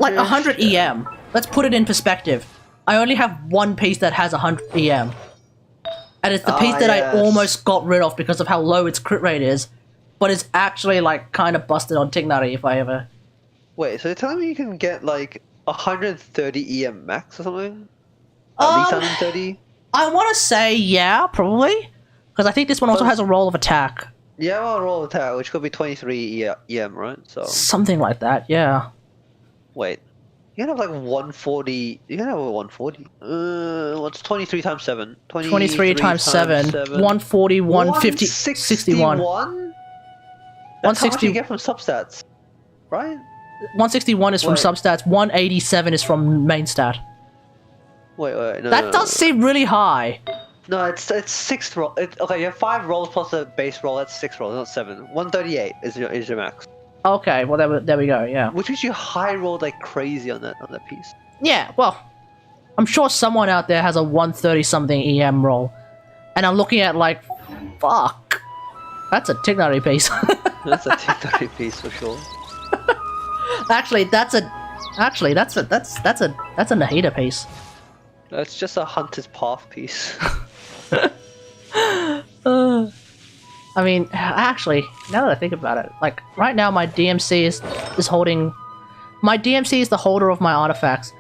Like 100 EM. Let's put it in perspective. I only have one piece that has 100 EM. And it's the piece that yes. I almost got rid of because of how low its crit rate is. But it's actually like kind of busted on Kategari if I ever... Wait, so you're telling me you can get like 130 EM max or something? At least 130? I want to say yeah, probably. Because I think this one also has a roll of attack. Yeah, well, roll attack, which could be 23 EM, right? So something like that, yeah. wait, you can have like 140. You can have a 140. What's 23 times 7? 23 times 7. 140, 150, 61. 160. That's how much you get from substats, right? 161 is from Wait. substats. 187 is from main stat. Wait, no, That does seem really high. No, it's 6 roll. Okay, you have 5 rolls plus a base roll. That's 6 rolls, not 7. 138 is your max. Okay, well there we go. Yeah. Which means you high rolled like crazy on that piece. Yeah. Well, I'm sure someone out there has a 130 something EM roll, and I'm looking at like, fuck, that's a Kategari piece. That's a Kategari piece for sure. Actually, that's a Nahida piece. That's just a Hunter's Path piece. I mean, actually, now that I think about it, like right now my DMC is holding. My DMC is the holder of my artifacts.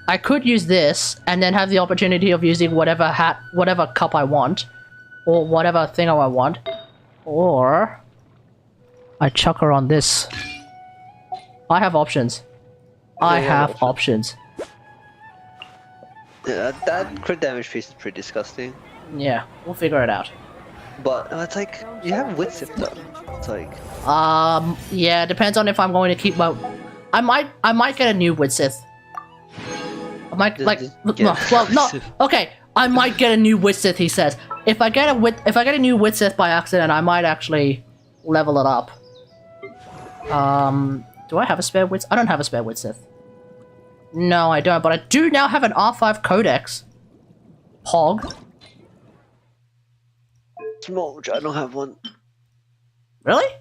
I could use this and then have the opportunity of using whatever cup I want, or whatever thing I want, or I chuck her on this. I have options. I have options. Yeah, that crit damage piece is pretty disgusting. Yeah, we'll figure it out. But it's like you have wit sip though. It's like yeah, depends on if I'm going to keep my. I might get a new Witsith. I might okay. I might get a new Witsith. He says if I get a new Witsith by accident, I might actually level it up. Do I have a spare Wits? I don't have a spare Witsith. No, I don't. But I do now have an R5 Codex. Pog. Smolge, I don't have one. Really?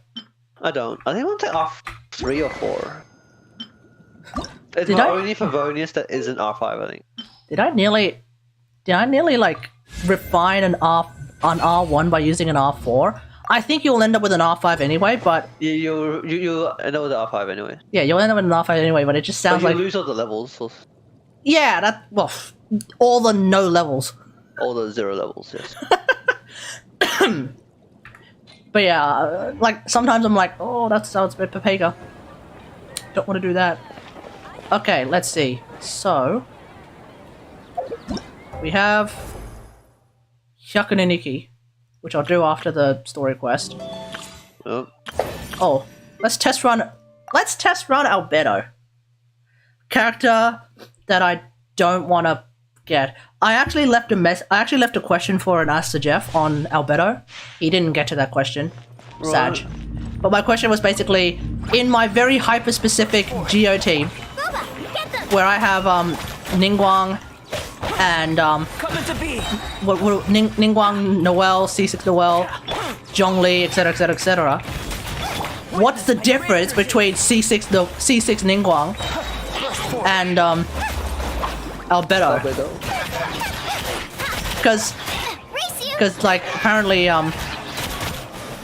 I don't. I think I want to R3 or 4. It's Did not I- only for Vonius that isn't R5, I think. Did I nearly like refine an R1 by using an R4? I think you'll end up with an R5 anyway, but You end up with the R5 anyway. yeah, you'll end up with an R5 anyway. But it just sounds But you like lose all the levels, so yeah, all the no levels. all the 0 levels, yes. But yeah, like sometimes I'm like, oh, that sounds a bit Papega. Don't want to do that. Okay, let's see. So we have Hyakuniniki, which I'll do after the story quest. Oh. Oh, let's test run Albedo. Character that I don't want to get. I actually left a question for an Ask to Jeff on Albedo. He didn't get to that question. Sag. But my question was basically, in my very hyper-specific Geo team, where I have Ningguang and Ningguang, Noel, C6 Noel, Zhongli, etc, etc, etc. What's the difference between C6 Ningguang and Albedo? Because like apparently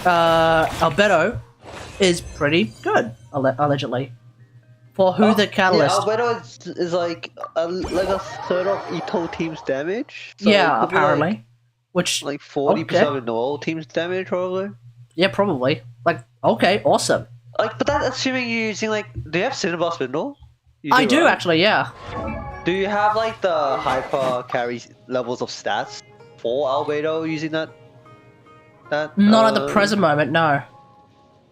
Albedo is pretty good allegedly for who the catalyst. Yeah, Albedo is like a third of Ito team's damage. So yeah, it could be apparently. like, Which like 40% of Noel team's damage probably. Yeah, probably. Like okay, awesome. Like, but that's assuming you're using like, do you have Cinnabar Spindle? I do actually, yeah. Do you have like the hyper carry levels of stats for Albedo using that? Not at the present moment, no.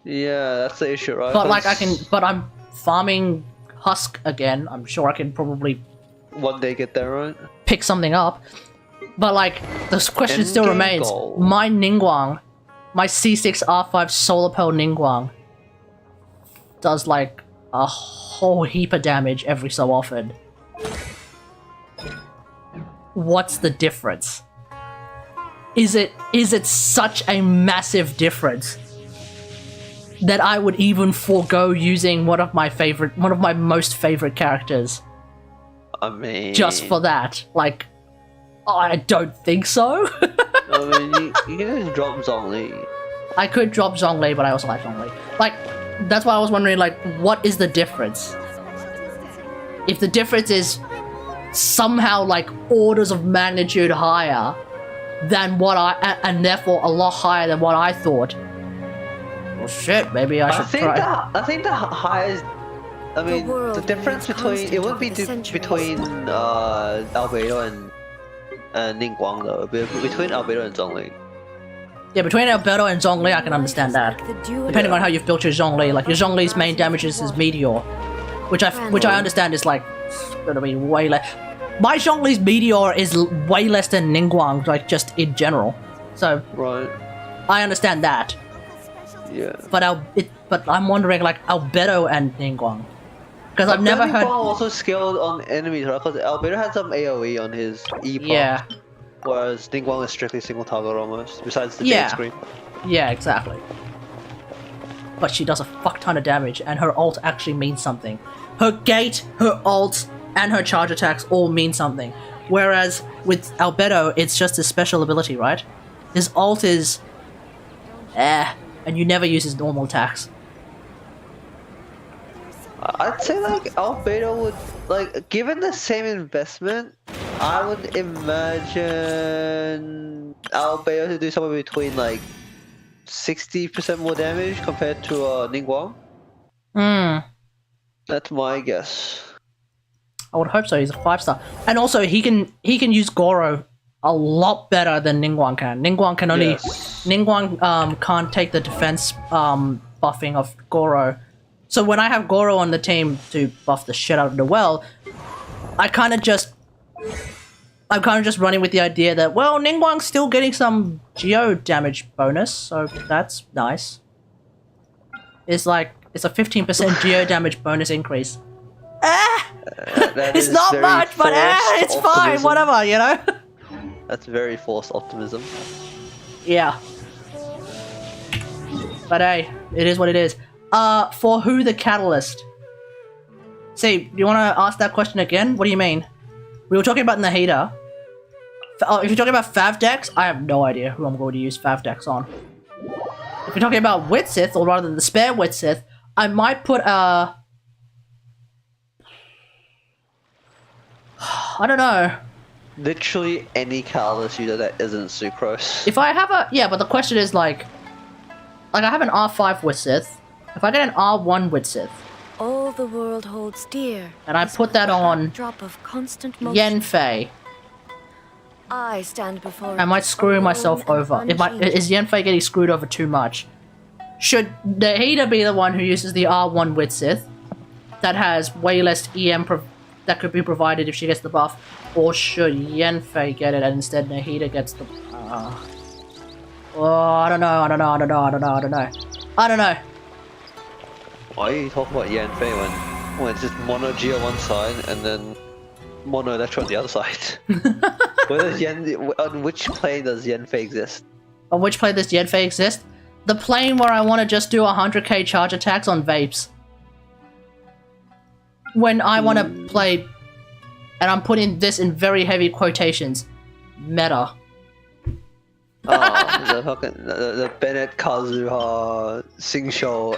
Yeah, that's the issue, right? But like but I'm farming Husk again. I'm sure I can probably one day get there, right? pick something up. But like, the question still Endgame remains. goal. My Ningguang, my C6 R5 Solar Pearl Ningguang does like a whole heap of damage every so often. What's the difference? Is it such a massive difference that I would even forego using one of my most favorite characters I mean, just for that. Like, I don't think so. I mean, you can just drop Zhongli. I could drop Zhongli, but I also like Zhongli. Like, that's why I was wondering, like, what is the difference? If the difference is somehow, like, orders of magnitude higher than what and therefore a lot higher than what I thought. Well, shit, maybe I should try. I think the highest. I mean, the difference between it would be between Albedo and Ningguang though. Between Albedo and Zhongli. Yeah, between Alberto and Zhongli, I can understand that. Depending on how you've built your Zhongli, like your Zhongli's main damage is his Meteor, which I understand is like gonna be way less. My Zhongli's Meteor is way less than Ningguang, like just in general. So right, I understand that. Yeah. But I'm wondering like Albedo and Ningguang, because I've never heard. Ningguang also scaled on enemies, right? Because Albedo had some AOE on his E pop. Yeah. Whereas Ningguang is strictly single target almost, besides the jade screen. Yeah, exactly. But she does a fuck ton of damage, and her ult actually means something. Her gate, her ult, and her charge attacks all mean something. Whereas with Albedo, it's just his special ability, right? His ult is... and you never use his normal attacks. I'd say like Albedo would, like, given the same investment, I would imagine Albedo to do somewhere between like 60% more damage compared to Ningguang. That's my guess. I would hope so. He's a 5-star, and also he can use Goro a lot better than Ningguang can. Ningguang can only Ningguang can't take the defense buffing of Goro. So when I have Goro on the team to buff the shit out of the well, I'm kind of just running with the idea that, well, Ningguang's still getting some Geo damage bonus, so that's nice. It's a 15% Geo damage bonus increase. It's not much, but it's fine, whatever, you know? That's very forced optimism. Yeah. But hey, it is what it is. For who the catalyst? See, do you want to ask that question again? What do you mean? We were talking about Nahida. If you're talking about Fav decks, I have no idea who I'm going to use Fav decks on. If you're talking about Witsith, or rather the spare Witsith, I might put I don't know. Literally any catalyst user that isn't Sucrose. If I have but the question is like I have an R5 Witsith. If I get an R1 Witsith, all the world holds dear, and I put that on drop of constant motion. Yanfei, I stand before I might screw myself over. Is Yanfei getting screwed over too much? Should Nahida be the one who uses the R1 Witsith that has way less EM that could be provided if she gets the buff, or should Yanfei get it and instead Nahida gets the... I don't know. Why are you talking about Yanfei when it's just mono G on one side and then mono Electro on the other side? On which plane does Yanfei exist? On which plane does Yanfei exist? The plane where I want to just do 100k charge attacks on vapes. When I want to play, and I'm putting this in very heavy quotations, meta. The Bennett Kazuha Singsho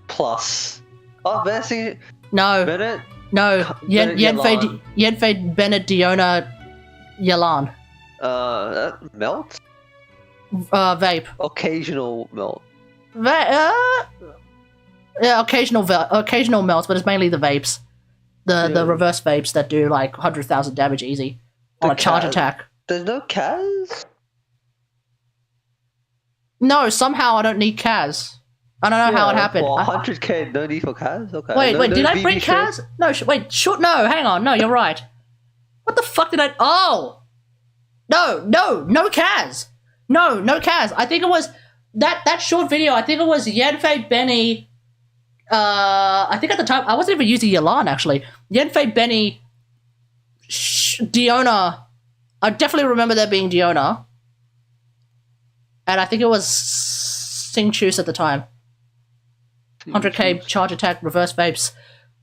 Plus. Oh, Bennett No. Bennett? No. Yanfei Bennett Diona Yalan. Melt? Vape. Occasional melt. Yeah, occasional melts, but it's mainly the vapes. The reverse vapes that do like 100,000 damage easy on a charge attack. There's no Kaz? No, somehow I don't need Kaz. I don't know how it happened. 100k, no need for Kaz? Okay. Wait, did I bring Kaz? No, no, hang on, no, you're right. What the fuck did I... Oh! No Kaz! No Kaz. I think it was... That short video, I think it was Yanfei, Benny... I think at the time, I wasn't even using Yalan, actually. Yanfei, Benny... Diona... I definitely remember there being Diona. And I think it was Singchus at the time. 100k charge attack, reverse vapes.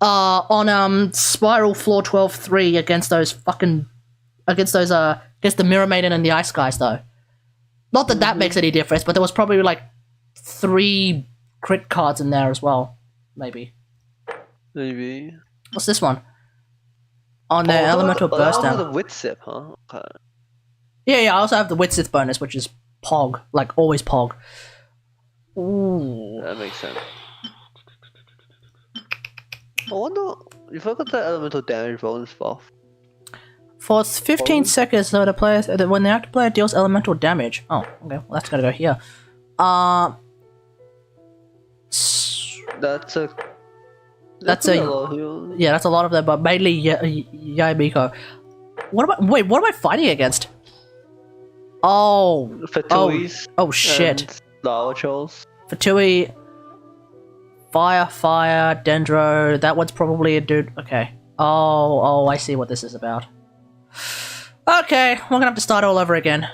on Spiral Floor 12-3 against the Mirror Maiden and the Ice guys though. Not that that makes any difference, but there was probably like 3 crit cards in there as well. Maybe. What's this one? On the Elemental Burst down. The Wit Sip, huh? Okay. Yeah, I also have the Wit Sith bonus, which is Pog. Like, always Pog. Ooh. That makes sense. I wonder if I got the elemental damage bonus buff. For 15 seconds, so the player, when the active player deals elemental damage. Oh, okay, well that's gotta go here. That's a yeah, that's a lot of them, but mainly Yaimiko. What am I fighting against? Oh, Fatuis. Oh shit. Lava Trolls. Fatui, Fire, Dendro. That one's probably a dude. Okay. Oh, I see what this is about. Okay, we're gonna have to start all over again.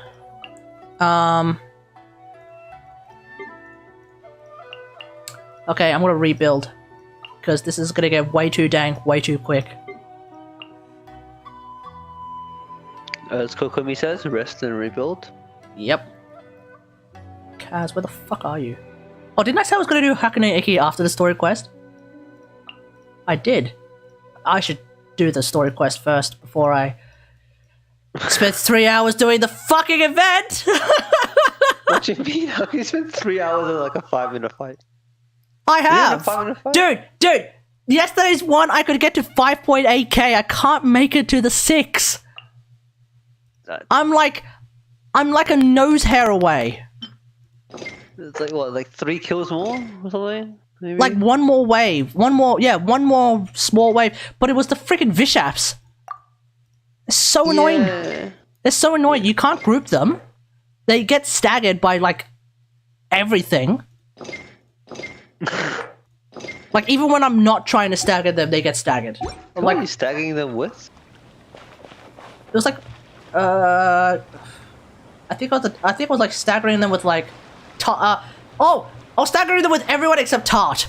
Okay, I'm gonna rebuild. Because this is gonna get way too quick. As Kokomi says, rest and rebuild. Yep. Kaz, where the fuck are you? Oh, didn't I say I was gonna do Hakone Iki after the story quest? I did. I should do the story quest first before I spent 3 hours doing the fucking event! What do you mean? How can you spend 3 hours in like a 5-minute fight? I have! Yeah, 5-minute fight? Dude! Yesterday's one, I could get to 5.8k. I can't make it to the 6. I'm like a nose hair away. It's like what, like 3 kills more or something? Maybe? Like one more wave. One more small wave. But it was the freaking Vishaps. It's so annoying. They're so annoying. You can't group them. They get staggered by like everything. Like even when I'm not trying to stagger them, they get staggered. What are you staggering them with? It was like, I think it was like staggering them with like, I was staggering them with everyone except Tart.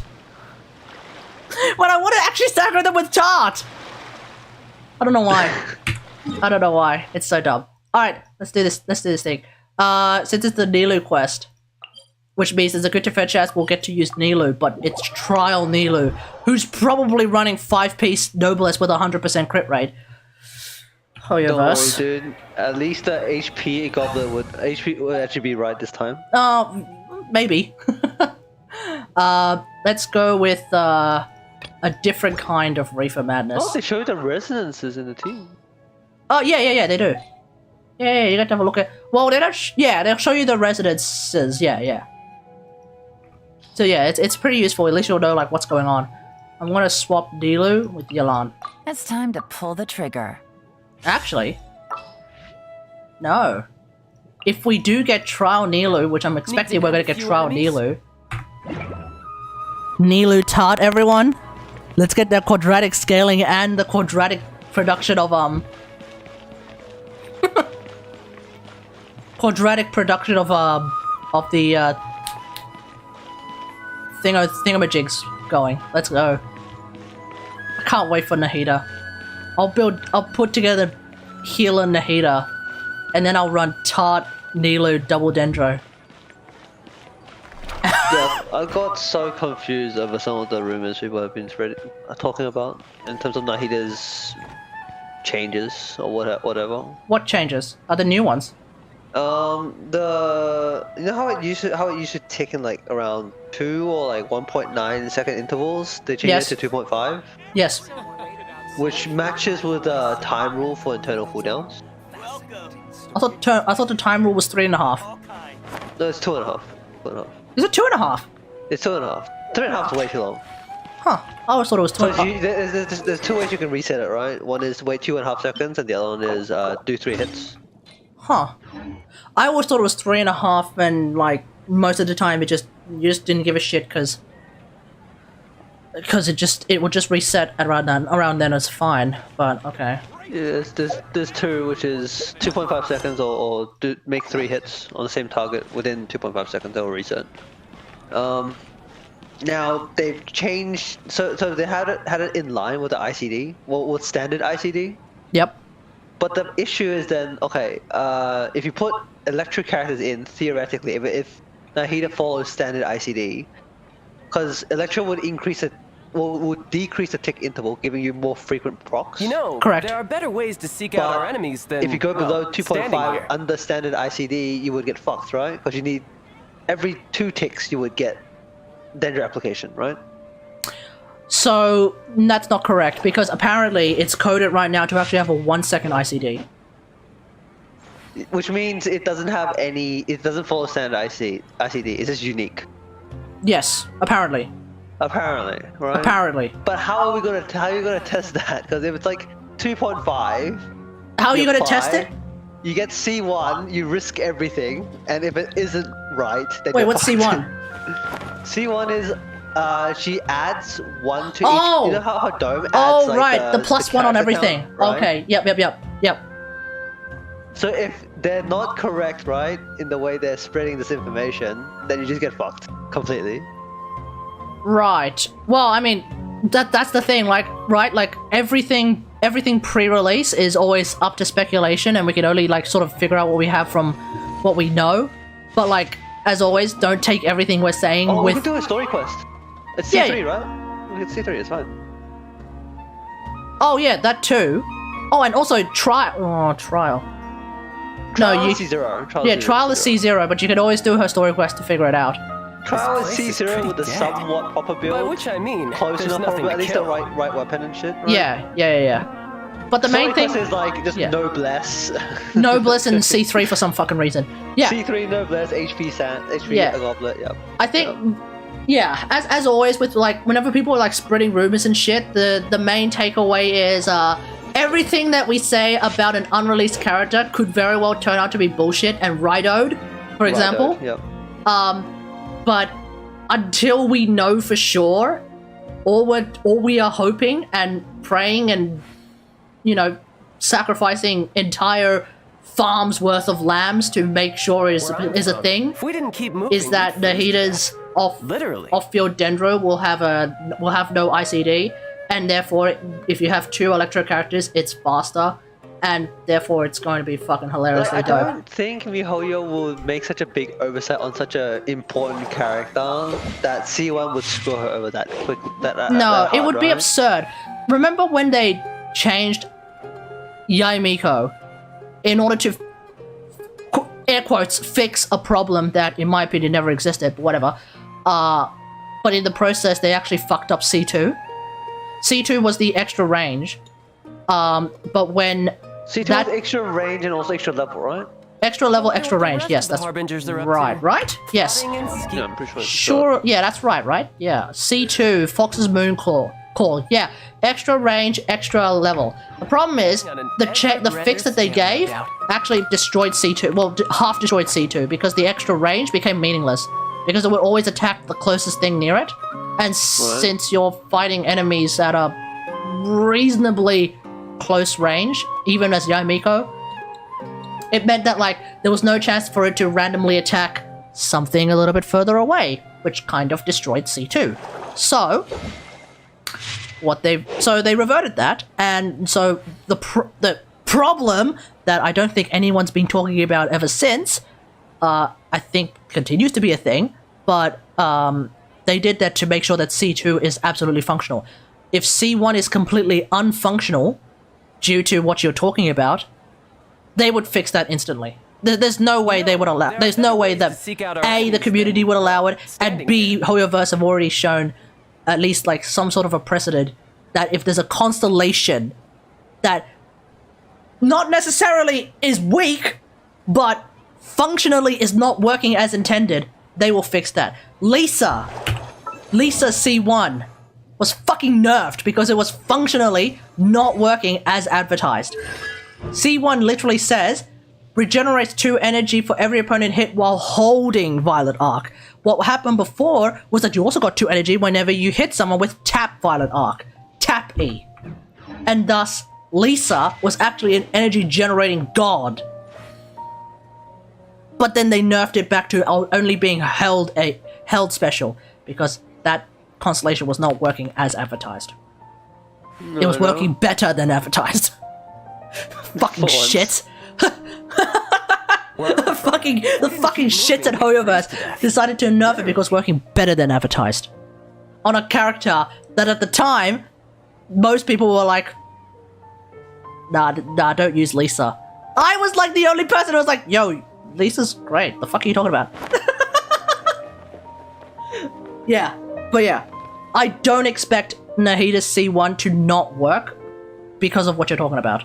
When I want to actually stagger them with Tart. I don't know why. It's so dumb. All right, let's do this thing. Since it's the Nilou quest, which means there's a good fair chance we'll get to use Nilou, but it's Trial Nilou, who's probably running 5-piece Noblesse with 100% crit rate. Oh, Don't worry, dude. At least the HP goblet would actually be right this time. Maybe. Let's go with a different kind of Reefer Madness. Oh, they show the resonances in the team. Oh yeah, they do. Yeah, you got to have a look at. Well, they don't. They'll show you the resonances. Yeah. So yeah, it's pretty useful. At least you'll know like what's going on. I'm gonna swap Nilou with Yelan. It's time to pull the trigger. Actually, no. If we do get Trial Nilou, which I'm expecting we're gonna get Trial Nilou. Nilou Tart, everyone. Let's get the quadratic scaling and the quadratic production of quadratic production of the thingamajigs going. Let's go. I can't wait for Nahida. I'll put together Healer Nahida, and then I'll run Tart, Nilou, double Dendro. Yeah, I got so confused over some of the rumors people have been talking about in terms of Nahida's changes or whatever. What changes? Are the new ones? You know how it used to tick in like around 2 or like 1.9 second intervals? They changed it to 2.5. Yes. Which matches with the time rule for internal cooldowns. I thought the time rule was 3.5. No, it's 2.5. 2.5. Is it 2.5? It's 2.5. 3.5 is way too long. Huh. I always thought it was 2.5. There's 2 ways you can reset it, right? One is wait 2.5 seconds, and the other one is do 3 hits. Huh. I always thought it was 3.5, and like most of the time you just didn't give a shit because it would just reset around then. It's fine, but okay. Yeah, there's 2, which is 2.5 seconds, or make 3 hits on the same target within 2.5 seconds. They'll reset. So Now they've changed, so they had it in line with the ICD, well, with standard ICD. Yep. But the issue is then, okay, if you put electric characters in, theoretically, if Nahida follows standard ICD, because Electro would would decrease the tick interval, giving you more frequent procs. You know, Correct. there are better ways to seek out our enemies than if you go below well, standing 2.5 here. under standard ICD, you would get fucked, right? Because you need every 2 ticks you would get Dendro application, right? So that's not correct because apparently it's coded right now to actually have a 1 second ICD. Which means it doesn't have any. It doesn't follow standard ICD. It's just unique. Yes, apparently. Apparently, right? Apparently. But how are you gonna test that? Because if it's like 2.5, How are you you gonna test it? You get C1, you risk everything, and if it isn't right, then Wait, you're what's fucked. C1? C1 is she adds 1 to Oh! each. You know how her dome adds Oh, like right, the plus 1 on character everything. count, right? Okay, yep. So if they're not correct, right, in the way they're spreading this information, then you just get fucked completely. Right. Well, I mean, that's the thing, like, right, like, everything pre-release is always up to speculation, and we can only, like, sort of figure out what we have from what we know. But, like, as always, don't take everything we're saying Oh, with... we can do a story quest. It's C3, Yeah. right? It's C3, it's fine. Oh, yeah, that too. Oh, and also trial. No, Trial you... is C0. Trial is C0, but you can always do her story quest to figure it out. Trial is This place is C0 pretty with a dead. somewhat proper build. By which I mean, close there's enough, nothing probably, to at least kill. the right weapon and shit. Right? Yeah. But the main Story thing... quest is like just Yeah. noblesse. Noblesse and C3 for some fucking reason. Yeah. C3 noblesse, HP sand, HP Yeah. goblet. Yep. I think, yeah, as always with like whenever people are like spreading rumors and shit, the main takeaway is everything that we say about an unreleased character could very well turn out to be bullshit and rightoed, for example. Yep. But until we know for sure, all we are hoping and praying and sacrificing entire farms worth of lambs to make sure is a thing. If we didn't keep moving, Is that we'd freeze. Nahida's Literally. off-field Dendro will have no ICD, and therefore, if you have 2 Electro characters, it's faster, and therefore it's going to be fucking hilariously I dope. don't think MiHoYo will make such a big oversight on such a important character that C1 would screw her over that quick. No, that it hard, would be right? absurd. Remember when they changed Yaimiko in order to, air quotes, fix a problem that, in my opinion, never existed, but whatever. But in the process, they actually fucked up C2. C2 was the extra range, but when C2 that has extra range and also extra level, right? extra level, extra What the range, rest yes, of the that's Harbingers are up right, to. right? Yes. Plotting and scheming. Yeah, I'm pretty sure. Sure, yeah, that's right? Yeah. C2, Fox's Moon Call. Yeah, extra range, extra level. The problem is, the fix that they gave actually destroyed C2. Well, half destroyed C2 because the extra range became meaningless. Because it would always attack the closest thing near it. And since you're fighting enemies at a reasonably close range, even as Yaimiko, it meant that, like, there was no chance for it to randomly attack something a little bit further away, which kind of destroyed C2. So, they reverted that, and so the problem that I don't think anyone's been talking about ever since, I think continues to be a thing, but they did that to make sure that C2 is absolutely functional. If C1 is completely unfunctional due to what you're talking about, they would fix that instantly. There's no way they would allow. There's no way that A, the community would allow it, and B, Hoyoverse have already shown at least like some sort of a precedent that if there's a constellation that not necessarily is weak, but functionally is not working as intended, they will fix that. Lisa C1 was fucking nerfed because it was functionally not working as advertised. C1 literally says, regenerates 2 energy for every opponent hit while holding Violet Arc. What happened before was that you also got 2 energy whenever you hit someone with tap Violet Arc. Tap E. And thus, Lisa was actually an energy generating god. But then they nerfed it back to only being held special, because that constellation was not working as advertised. It was working better than advertised. Fucking shit. The fucking shits at Hoyoverse decided to nerf it because it's working better than advertised. On a character that at the time, most people were like, nah, don't use Lisa. I was like the only person who was like, yo, Lisa's great. The fuck are you talking about? Yeah, but yeah. I don't expect Nahida's C1 to not work because of what you're talking about.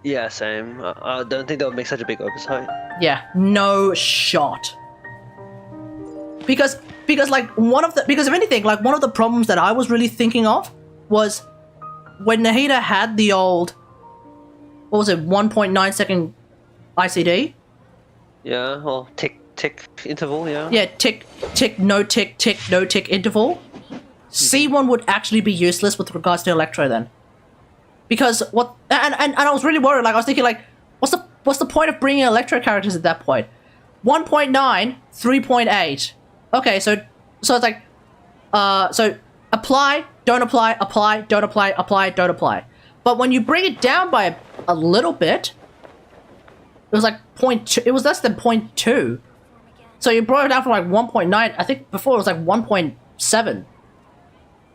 Yeah, same. I don't think that would make such a big oversight. Yeah, no shot. Because like because if anything, like one of the problems that I was really thinking of was when Nahida had the old, what was it, 1.9 second ICD? Yeah, well, tick interval, yeah. Yeah, tick, no tick, no tick interval. C1 would actually be useless with regards to Electro then. Because what, and I was really worried, like I was thinking like, what's the point of bringing Electro characters at that point? 1.9, 3.8. Okay, so it's like, so apply, don't apply, apply, don't apply, apply, don't apply. But when you bring it down by a little bit, it was like 0.2, it was less than 0.2. So you brought it down from like 1.9, I think before it was like 1.7.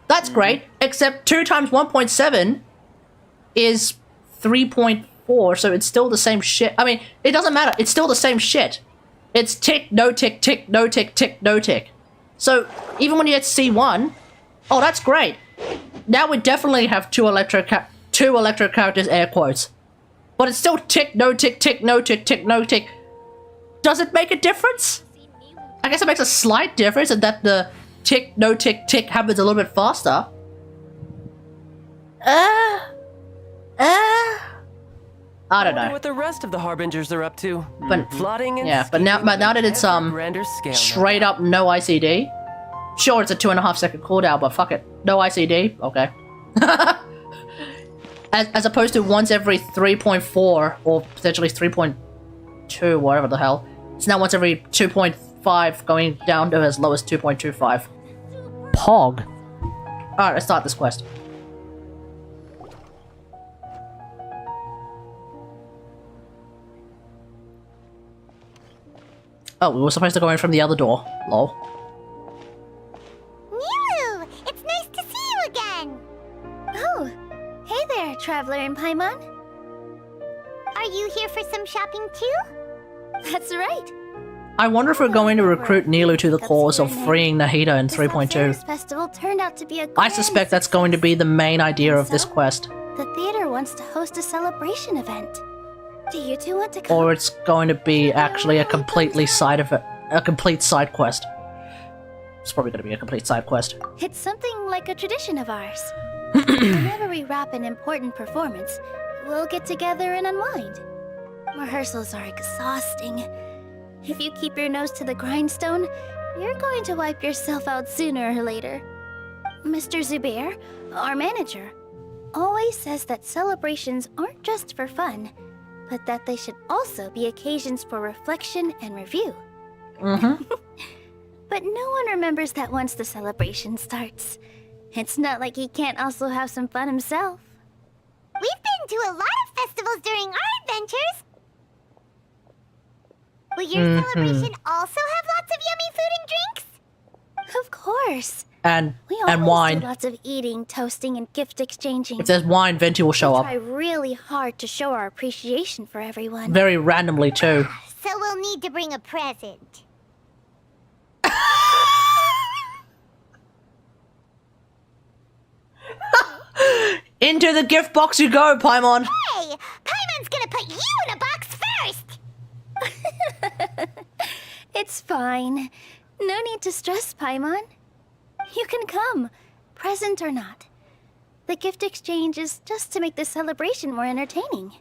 That's great, except 2 times 1.7 is 3.4, so it's still the same shit. I mean, it doesn't matter, it's still the same shit. It's tick, no tick, tick, no tick, tick, no tick. So even when you get C1, oh, that's great. Now we definitely have two electro characters, air quotes. But it's still tick, no tick, tick, no tick, tick, no tick. Does it make a difference? I guess it makes a slight difference in that the tick, no tick, tick happens a little bit faster. I don't know. What the rest of the Harbingers are up to. But Plotting and yeah, but now that it's grander scale, straight up no ICD. Sure, it's a 2.5 second cooldown, but fuck it, no ICD. Okay. as opposed to once every 3.4 or potentially 3.2, whatever the hell. It's now once every 2.5, going down to as low as 2.25. Pog. All right, let's start this quest. Oh, we were supposed to go in from the other door. Lol. Nilou! It's nice to see you again! Oh, hey there, Traveler in Paimon. Are you here for some shopping too? That's right. I wonder if we're going to recruit Nilou to the cause of freeing Nahida in 3.2. Festival turned out to be a I suspect that's going to be the main idea of this quest. The theater wants to host a celebration event. Do you two want to come? Or it's going to be actually a complete side quest. It's probably going to be a complete side quest. It's something like a tradition of ours. Whenever we wrap an important performance, we'll get together and unwind. Rehearsals are exhausting. If you keep your nose to the grindstone, you're going to wipe yourself out sooner or later. Mr. Zubair, our manager, always says that celebrations aren't just for fun, but that they should also be occasions for reflection and review. But no one remembers that once the celebration starts. It's not like he can't also have some fun himself. We've been to a lot of festivals during our adventures. Will your celebration also have lots of yummy food and drinks? Of course. And We wine. do lots of eating, toasting, and gift exchanging. If there's wine, Venti will show We up. try really hard to show our appreciation for everyone. Very randomly too. So we'll need to bring a present. Into the gift box you go, Paimon! Hey! Paimon's gonna put you in a box first! It's fine. No need to stress, Paimon. You can come, present or not. The gift exchange is just to make the celebration more entertaining.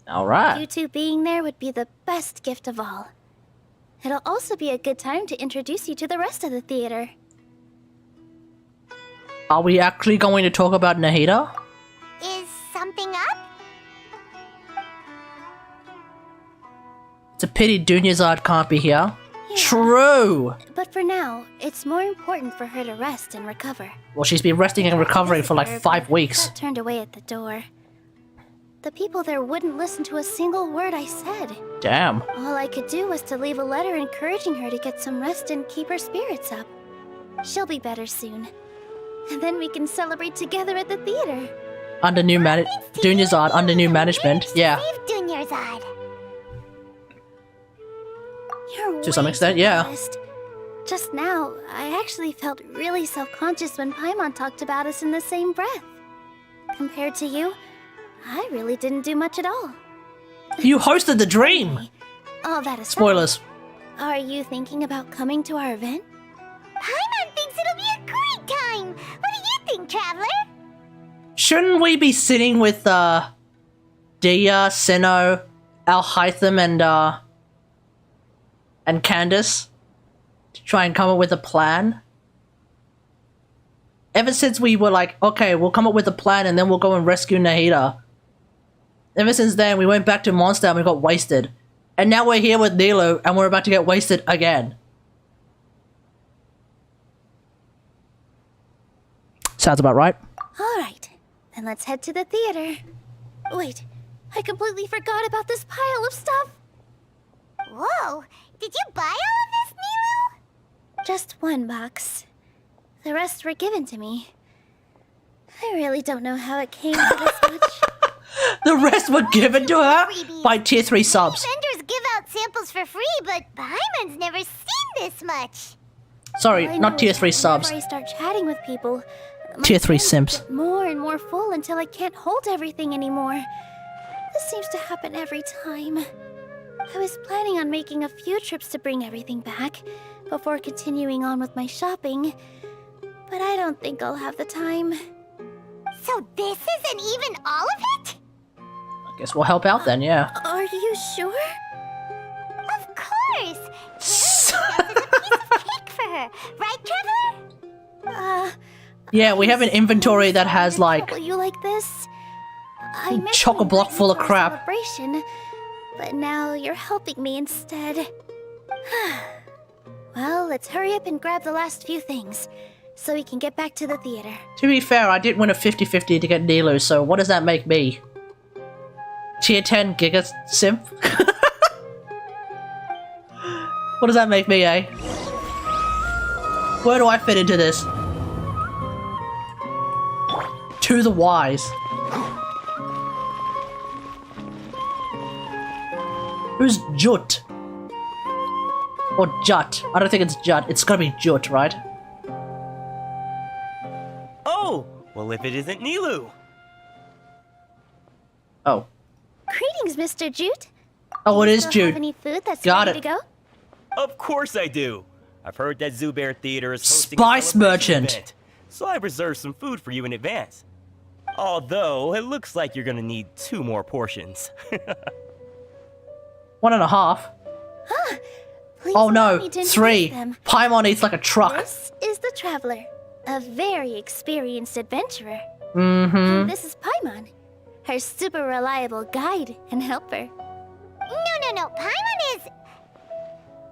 Alright. You two being there would be the best gift of all. It'll also be a good time to introduce you to the rest of the theater. Are we actually going to talk about Nahida? Is something up? It's a pity Dunyazad can't be here. True! But for now, it's more important for her to rest and recover. Well, she's been resting and recovering for like 5 weeks. Got turned away at the door. The people there wouldn't listen to a single word I said. Damn. All I could do was to leave a letter encouraging her to get some rest and keep her spirits up. She'll be better soon. And then we can celebrate together at the theater. Under new Dunyarzad, under new management. Yeah. Dunyarzad. You're To some way extent, too yeah. modest. Just now, I actually felt really self-conscious when Paimon talked about us in the same breath. Compared to you, I really didn't do much at all. You hosted the dream! All that aside, Spoilers. are you thinking about coming to our event? Paimon thinks it'll be a great time! What do you think, Traveler? Shouldn't we be sitting with, Dia, Sinnoh, Alhaitham, and Candace? To try and come up with a plan? Ever since we were like, okay, we'll come up with a plan and then we'll go and rescue Nahida. Ever since then, we went back to Monster and we got wasted. And now we're here with Nilou and we're about to get wasted again. Sounds about right. Alright, then let's head to the theater. Wait, I completely forgot about this pile of stuff. Whoa, did you buy all of this, Nilou? Just one box. The rest were given to me. I really don't know how it came to this much. The rest were given to her by tier 3 subs. Vendors give out samples for free, but Paimon's never seen this much. Sorry, not tier 3 subs. Whenever I start chatting with people, my Tier 3 hands simps. get more and more full until I can't hold everything anymore. This seems to happen every time. I was planning on making a few trips to bring everything back before continuing on with my shopping, but I don't think I'll have the time. So this isn't even all of it? I guess we'll help out then, yeah. Are you sure? Of course! This is a piece of cake for her, right, Traveler? Yeah, we have an inventory that has like You like this? I meant to chock-a-block invite full you of to our crap. celebration, but now you're helping me instead. Well, let's hurry up and grab the last few things, so we can get back to the theater. To be fair, I did win a 50-50 to get Nilou, so what does that make me? Tier 10 Giga Simp? What does that make me, eh? Where do I fit into this? To the wise. Who's Jut? Or Jut? I don't think it's Jut. It's gotta be Jut, right? Oh, well, if it isn't Nilou. Oh. Greetings, Mr. Jute. Oh, it is Still Jude. have any food that's Got ready it. to go? Of course I do. I've heard that Zubair Theater is hosting Spice a celebration merchant. event, so I reserved some food for you in advance. Although, it looks like you're gonna need 2 more portions. 1.5. Please Oh allow no, me to introduce 3. them. Paimon eats like a truck. This is the Traveler, a very experienced adventurer. Mm-hmm. And this is Paimon, her super reliable guide and helper. No, Paimon is...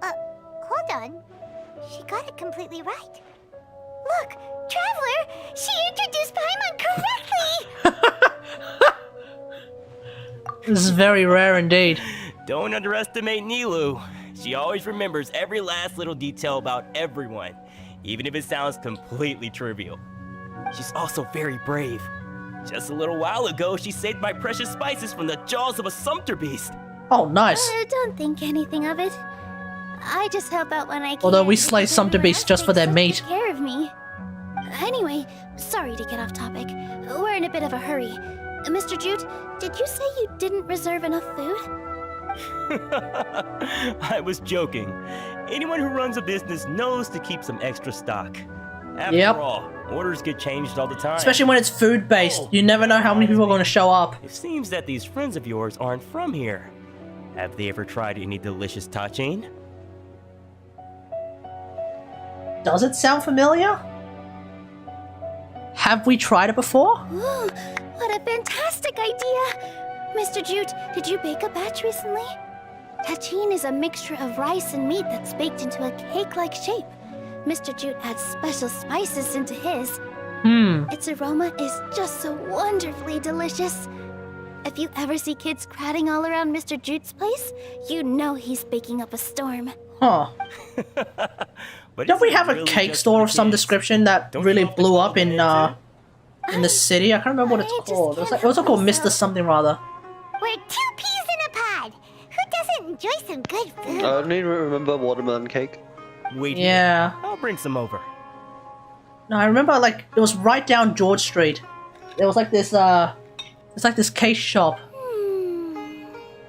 hold on. She got it completely right. Look, Traveler, she introduced Paimon correctly! This is very rare indeed. Don't underestimate Nilou. She always remembers every last little detail about everyone, even if it sounds completely trivial. She's also very brave. Just a little while ago, she saved my precious spices from the jaws of a sumpter beast. Oh, nice. Don't think anything of it. I just help out when I can. Although we slay because sumpter everyone beasts else just for their takes meat. such good care of me. Anyway, sorry to get off topic. We're in a bit of a hurry. Mr. Jute, did you say you didn't reserve enough food? I was joking. Anyone who runs a business knows to keep some extra stock. After Yep. all, orders get changed all the time. Especially when it's food-based. You never know how many people are going to show up. It seems that these friends of yours aren't from here. Have they ever tried any delicious tachin? Does it sound familiar? Have we tried it before? Ooh, what a fantastic idea! Mr. Jute, did you bake a batch recently? Tagine is a mixture of rice and meat that's baked into a cake-like shape. Mr. Jute adds special spices into his. Its aroma is just so wonderfully delicious. If you ever see kids crowding all around Mr. Jute's place, you know he's baking up a storm. Huh. But Don't we is it have a really cake just store for of some kids? description that Don't really you have to blew up compliment in the city? I can't remember what I it's just called. It was, can't it was help called Mr. myself. Something rather. We're 2 peas in a pod. Who doesn't enjoy some good food? I only remember watermelon cake. Wait here. Yeah. I'll bring some over. No, I remember like it was right down George Street. There was like this it's like this cake shop.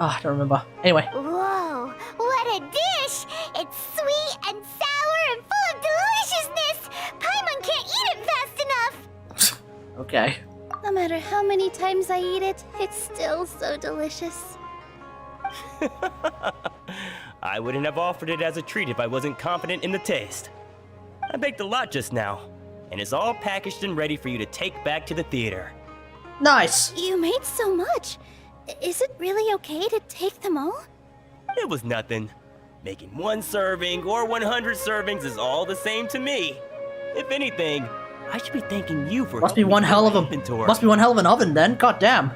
I don't remember. Anyway. Whoa, what a dish! It's sweet and sour and full of deliciousness! Paimon can't eat it fast enough! Okay. No matter how many times I eat it, it's still so delicious. I wouldn't have offered it as a treat if I wasn't confident in the taste. I baked a lot just now, and it's all packaged and ready for you to take back to the theater. Nice. You made so much. Is it really okay to take them all? It was nothing. Making 1 serving or 100 servings is all the same to me. If anything, I should be thanking you for Must be helping one me hell with of my a inventory. must be one hell of an oven then. God damn.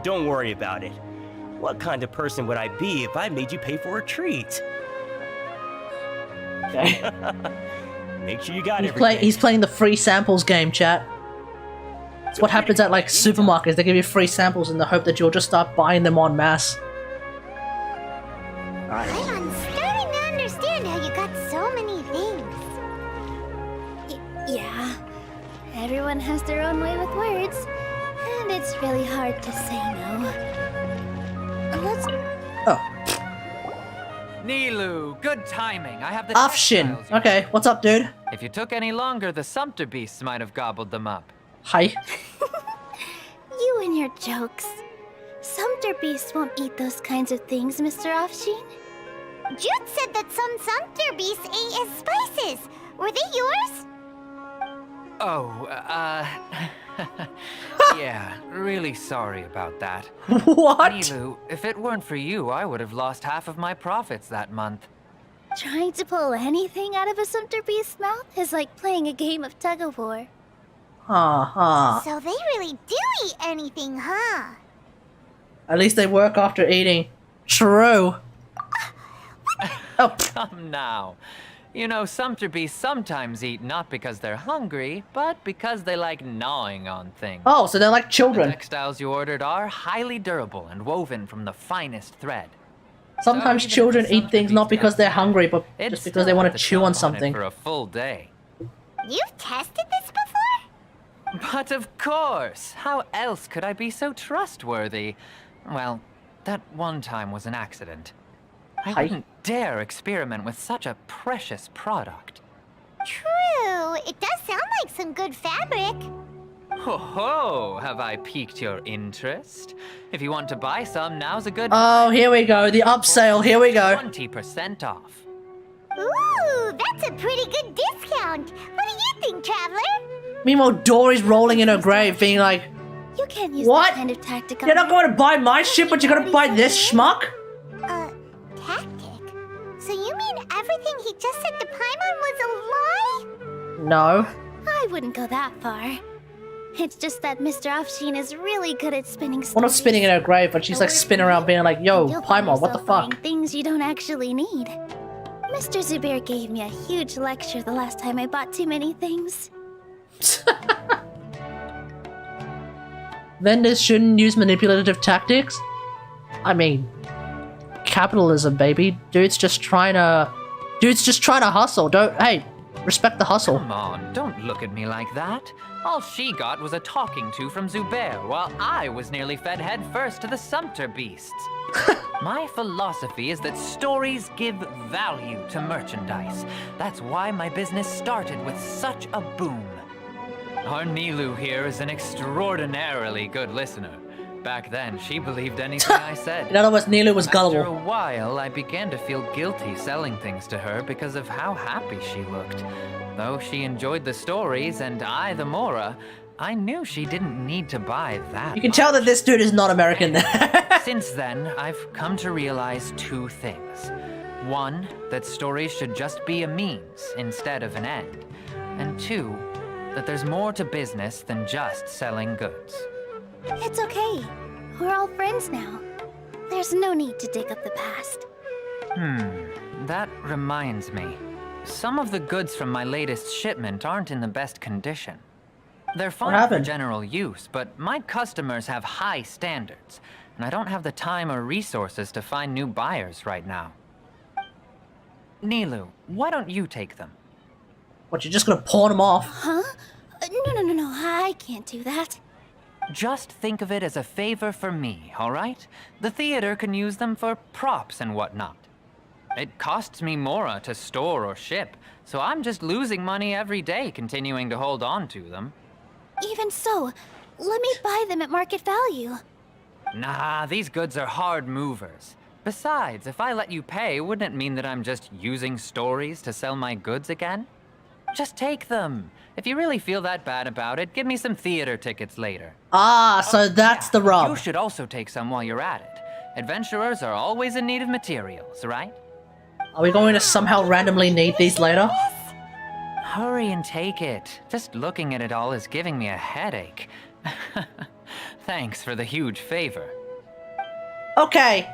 Don't worry about it. What kind of person would I be if I made you pay for a treat? Okay. Make sure you got He's everything. he's playing the free samples game, chat. It's what happens at like supermarkets. They give you free samples in the hope that you'll just start buying them en masse. I'm starting to understand how you got so many things. Yeah. Everyone has their own way with words, and it's really hard to say no. Let's... Oh. Nilou, good timing. I have the Afshin. textiles you Okay, what's up, dude? If you took any longer, the sumpter beasts might have gobbled them up. Hi. You and your jokes. Sumpter beasts won't eat those kinds of things, Mr. Afshin. Jude said that some sumpter beasts ate his spices. Were they yours? Oh, yeah, really sorry about that. What? Nilou, if it weren't for you, I would have lost half of my profits that month. Trying to pull anything out of a sumpter beast's mouth is like playing a game of tug-of-war. So they really do eat anything, huh? At least they work after eating. True. Oh. Come now. You know, sumpter beasts sometimes eat not because they're hungry, but because they like gnawing on things. Oh, so they're like The children. textiles you ordered are highly durable and woven from the finest thread. Sometimes So even if children the eat sumpter things not beast because they're got hungry, but It'd just because still they want have to the chew thumb on it something. for a full day. You've tested this before? But of course! How else could I be so trustworthy? Well, that one time was an accident. I Hi. wouldn't dare experiment with such a precious product. True. It does sound like some good fabric. Ho ho! Have I piqued your interest? If you want to buy some, now's a good Oh, here we go. The upsale. Here we go. 20% off. Ooh, that's a pretty good discount. What do you think, Traveler? Meanwhile, Dory's rolling in her grave, being like, You can't use What? that kind of tactic on "You're not me. going to buy my shit, but you're going to buy this schmuck?" Tactic? So you mean everything he just said to Paimon was a lie? No. I wouldn't go that far. It's just that Mr. Afshin is really good at spinning stories. Well, not spinning in her grave, but she's like spinning around being like, yo, You'll find Paimon, what the yourself fuck? buying things you don't actually need. Mr. Zubair gave me a huge lecture the last time I bought too many things. Vendors shouldn't use manipulative tactics? I mean, capitalism, baby. Dude's just trying to hustle. Hey, respect the hustle. Come on, don't look at me like that. All she got was a talking to from Zubair, while I was nearly fed head first to the sumpter beasts. My philosophy is that stories give value to merchandise. That's why my business started with such a boom. Our Nilou here is an extraordinarily good listener. Back then, she believed anything I said. In other words, Nilou was After a gullible. while, I began to feel guilty selling things to her because of how happy she looked. Though she enjoyed the stories and I the Mora, I knew she didn't need to buy that. You can tell that this dude is not American. Since then, I've come to realize two things. One, that stories should just be a means instead of an end. And two, that there's more to business than just selling goods. It's okay. We're all friends now. There's no need to dig up the past. That reminds me. Some of the goods from my latest shipment aren't in the best condition. They're fine for general use, but my customers have high standards, and I don't have the time or resources to find new buyers right now. Nilou, why don't you take them? What, you're just gonna pawn them off? Huh? No, I can't do that. Just think of it as a favor for me, all right? The theater can use them for props and whatnot. It costs me more to store or ship, so I'm just losing money every day continuing to hold on to them. Even so, let me buy them at market value. Nah, these goods are hard movers. Besides, if I let you pay, wouldn't it mean that I'm just using stories to sell my goods again? Just take them. If you really feel that bad about it, give me some theater tickets later. Ah, so that's the rub. You should also take some while you're at it. Adventurers are always in need of materials, right? Are we going to somehow randomly need these later? Hurry and take it. Just looking at it all is giving me a headache. Thanks for the huge favor. Okay.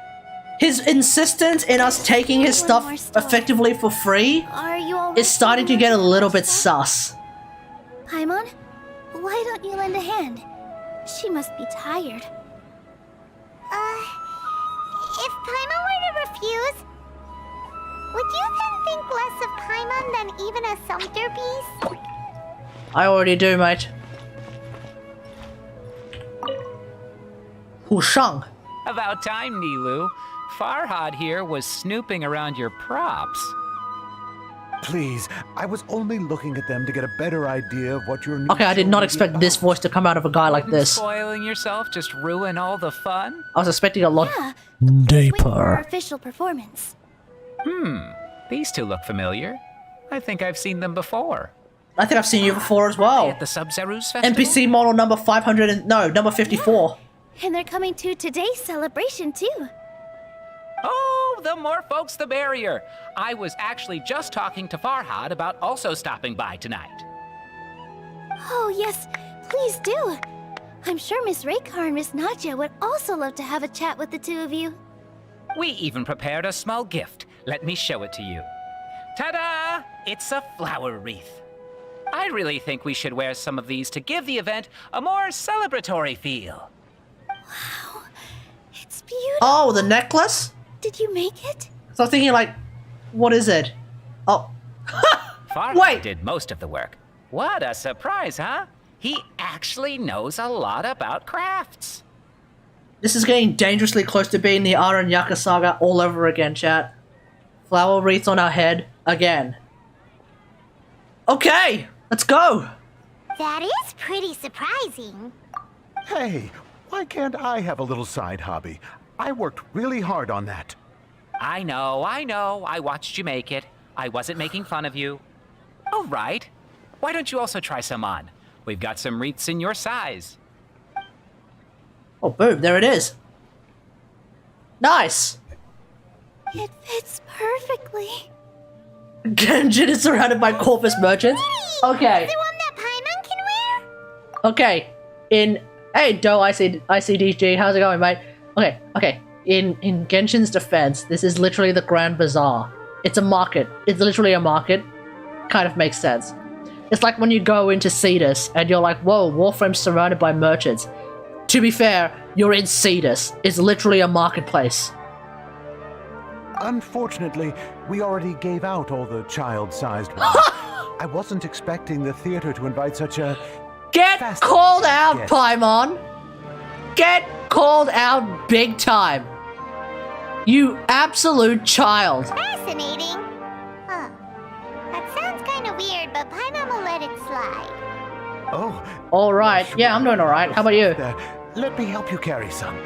His insistence in us taking his stuff effectively for free is starting to get a little bit sus. Paimon, why don't you lend a hand? She must be tired. If Paimon were to refuse, would you then think less of Paimon than even a sumpter beast? I already do, mate. Hushang. About time, Nilou. Farhad here was snooping around your props. Please, I was only looking at them to get a better idea of what your new Okay, I did not expect this voice to come out of a guy like this. Spoiling yourself just ruin all the fun? I was expecting a lot Deeper. Official performance. These two look familiar. I think I've seen them before. I think I've seen you before as well. At the Sub-Zerus Festival? NPC model number 500 and number 54. And they're coming to today's celebration too. Oh, the more folks the merrier. I was actually just talking to Farhad about also stopping by tonight. Oh yes, please do. I'm sure Miss Raykar and Miss Nadja would also love to have a chat with the two of you. We even prepared a small gift. Let me show it to you. Ta-da! It's a flower wreath. I really think we should wear some of these to give the event a more celebratory feel. Wow, it's beautiful. Oh, the necklace? Did you make it? So I was thinking like, what is it? Oh. Farhad did most of the work. What a surprise, huh? He actually knows a lot about crafts. This is getting dangerously close to being the Aranyaka saga all over again, chat. Flower wreaths on our head again. Okay, let's go. That is pretty surprising. Hey, why can't I have a little side hobby? I worked really hard on that. I know. I watched you make it. I wasn't making fun of you. All right. Why don't you also try some on? We've got some wreaths in your size. Oh, boom, there it is. Nice. It fits perfectly. Genjin is surrounded by Corpus merchants. Okay. The one that Paimon can wear? Okay. Hey, Doe ICDG, how's it going, mate? Okay. In Genshin's defense, this is literally the Grand Bazaar. It's a market. It's literally a market. Kind of makes sense. It's like when you go into Cetus and you're like, whoa, Warframe's surrounded by merchants. To be fair, you're in Cetus. It's literally a marketplace. Unfortunately, we already gave out all the child-sized ones. I wasn't expecting the theater to invite such a... Get called out, Paimon! Get called out big time! You absolute child! Fascinating. Huh. That sounds kind of weird, but Paimon will let it slide. Oh. Alright, yeah, I'm doing alright. How about you? Let me help you carry some.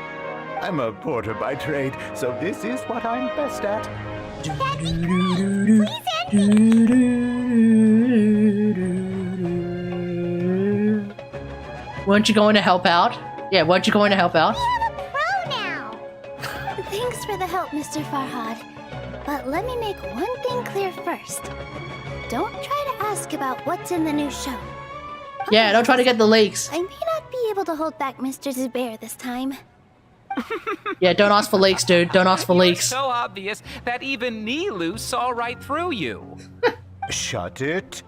I'm a porter by trade, so this is what I'm best at. Weren't you going to help out? Yeah, weren't you going to help out? We have a pro now. Thanks for the help, Mr. Farhad. But let me make one thing clear first. Don't try to ask about what's in the new show. Yeah, don't try to get the leaks. I may not be able to hold back Mr. Zubair this time. Yeah, don't ask for leaks, dude. Don't ask for leaks. So obvious that even Nilou saw right through you. Shut it.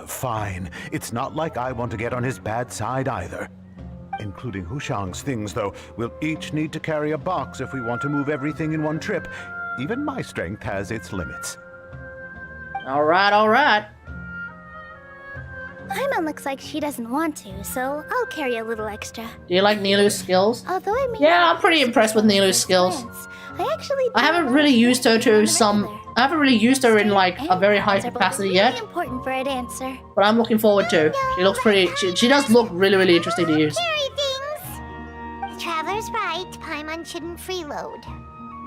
Fine. It's not like I want to get on his bad side either. Including Hushang's things, though. We'll each need to carry a box if we want to move everything in one trip. Even my strength has its limits. Alright, alright. Paimon looks like she doesn't want to, so I'll carry a little extra. Do you like Nilou's skills? Although I may Yeah, not I'm pretty have impressed with Nilou's skills. I haven't really used her to I haven't really used her in like a very high capacity yet, important for a dancer. but I'm looking forward to. She looks pretty. She does look really interesting to use. Carry things. The Traveler's right. Paimon shouldn't freeload.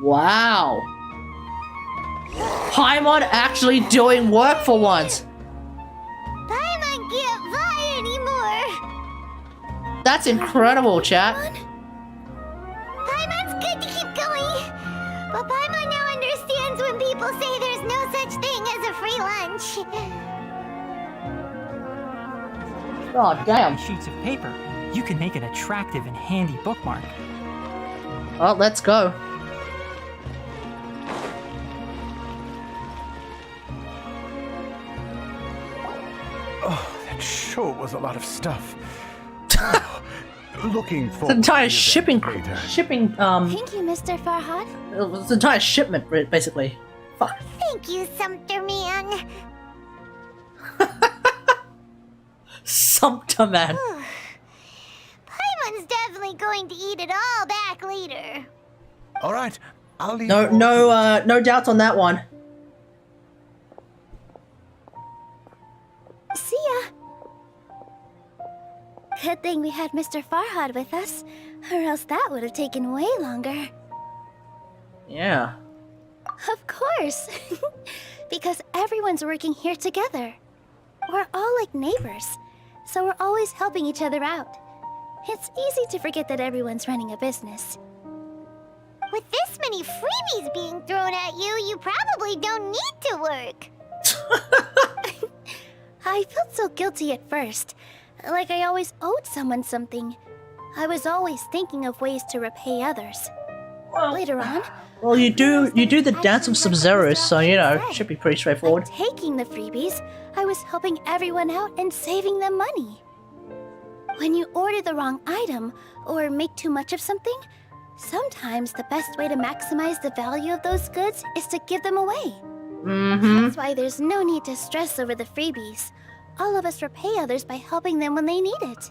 Wow. Paimon actually doing work for once. Paimon can't fly anymore. That's incredible, chat. Paimon's good to keep going. But Paimon now understands when people say there's no such thing as a free lunch. Oh, damn. Sheets of paper, you can make an attractive and handy bookmark. Well, let's go. Oh, that sure was a lot of stuff. Oh, looking for It's an entire shipping. Thank you, Mr. Farhad. It's an entire shipment, basically. Fuck. Thank you, Sumpter Man. Sumpter Man. Paimon's definitely going to eat it all back later. All right, I'll leave. No doubts on that one. See ya. Good thing we had Mr. Farhad with us, or else that would have taken way longer. Yeah. Of course. Because everyone's working here together. We're all like neighbors, so we're always helping each other out. It's easy to forget that everyone's running a business. With this many freebies being thrown at you, you probably don't need to work. I felt so guilty at first, like I always owed someone something. I was always thinking of ways to repay others. Later on, Well, you do the Dance of Sub-Zero, so you know, should be pretty straightforward. taking the freebies, I was helping everyone out and saving them money. When you order the wrong item or make too much of something, sometimes the best way to maximize the value of those goods is to give them away. That's why there's no need to stress over the freebies. All of us repay others by helping them when they need it.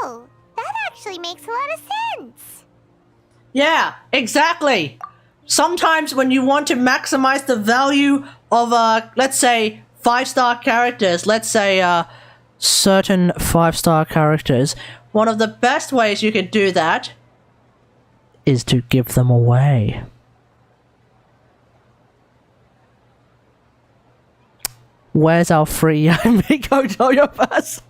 Oh, that actually makes a lot of sense. Yeah, exactly. Sometimes when you want to maximize the value of, let's say, 5-star characters, let's say, certain 5-star characters, one of the best ways you could do that is to give them away. Where's our free Miko Toyo Pass?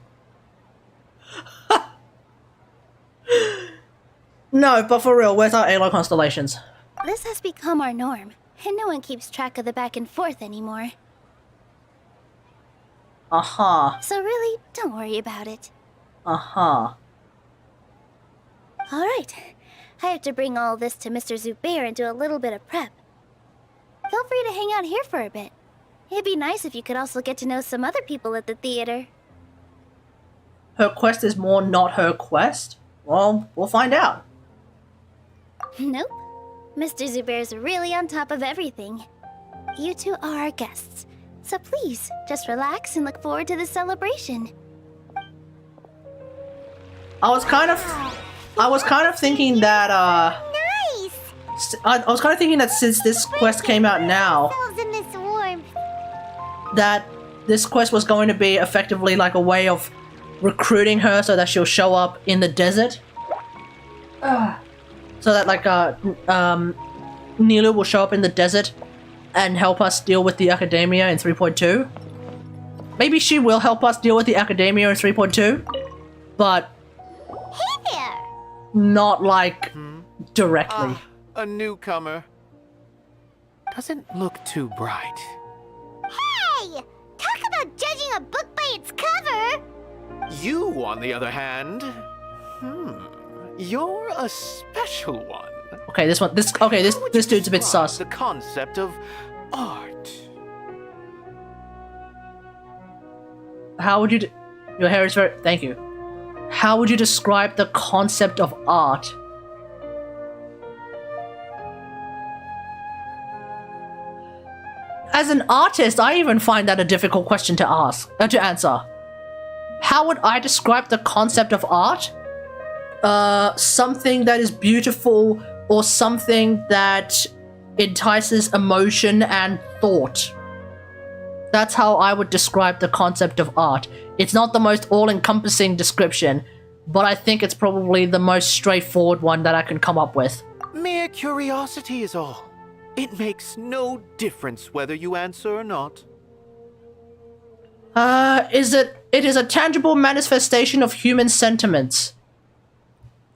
No, but for real, where's our Aloy constellations? This has become our norm, and no one keeps track of the back and forth anymore. Uh-huh. So really, don't worry about it. Uh-huh. Alright, I have to bring all this to Mr. Zubair and do a little bit of prep. Feel free to hang out here for a bit. It'd be nice if you could also get to know some other people at the theater. Her quest is more not her quest? Well, we'll find out. Nope. Mr. Zubair's really on top of everything. You two are our guests, so please, just relax and look forward to the celebration. I was kind of thinking that, Nice! I was kind of thinking that since this quest came out now, Ourselves in this warmth. that this quest was going to be effectively like a way of recruiting her so that she'll show up in the desert. So that like Nilou will show up in the desert and help us deal with the academia in 3.2. maybe she will help us deal with the Academia in 3.2, but Hey there! not like directly. A newcomer. Doesn't look too bright. Hey! Talk about judging a book by its cover! You, on the other hand, you're a special one. Okay, this dude's a bit sus. The concept of art. How would you? Your hair is very. Thank you. How would you describe the concept of art? As an artist, I even find that a difficult question to answer. How would I describe the concept of art? Something that is beautiful or something that entices emotion and thought. That's how I would describe the concept of art. It's not the most all-encompassing description, but I think it's probably the most straightforward one that I can come up with. Mere curiosity is all. It makes no difference whether you answer or not. It is a tangible manifestation of human sentiments.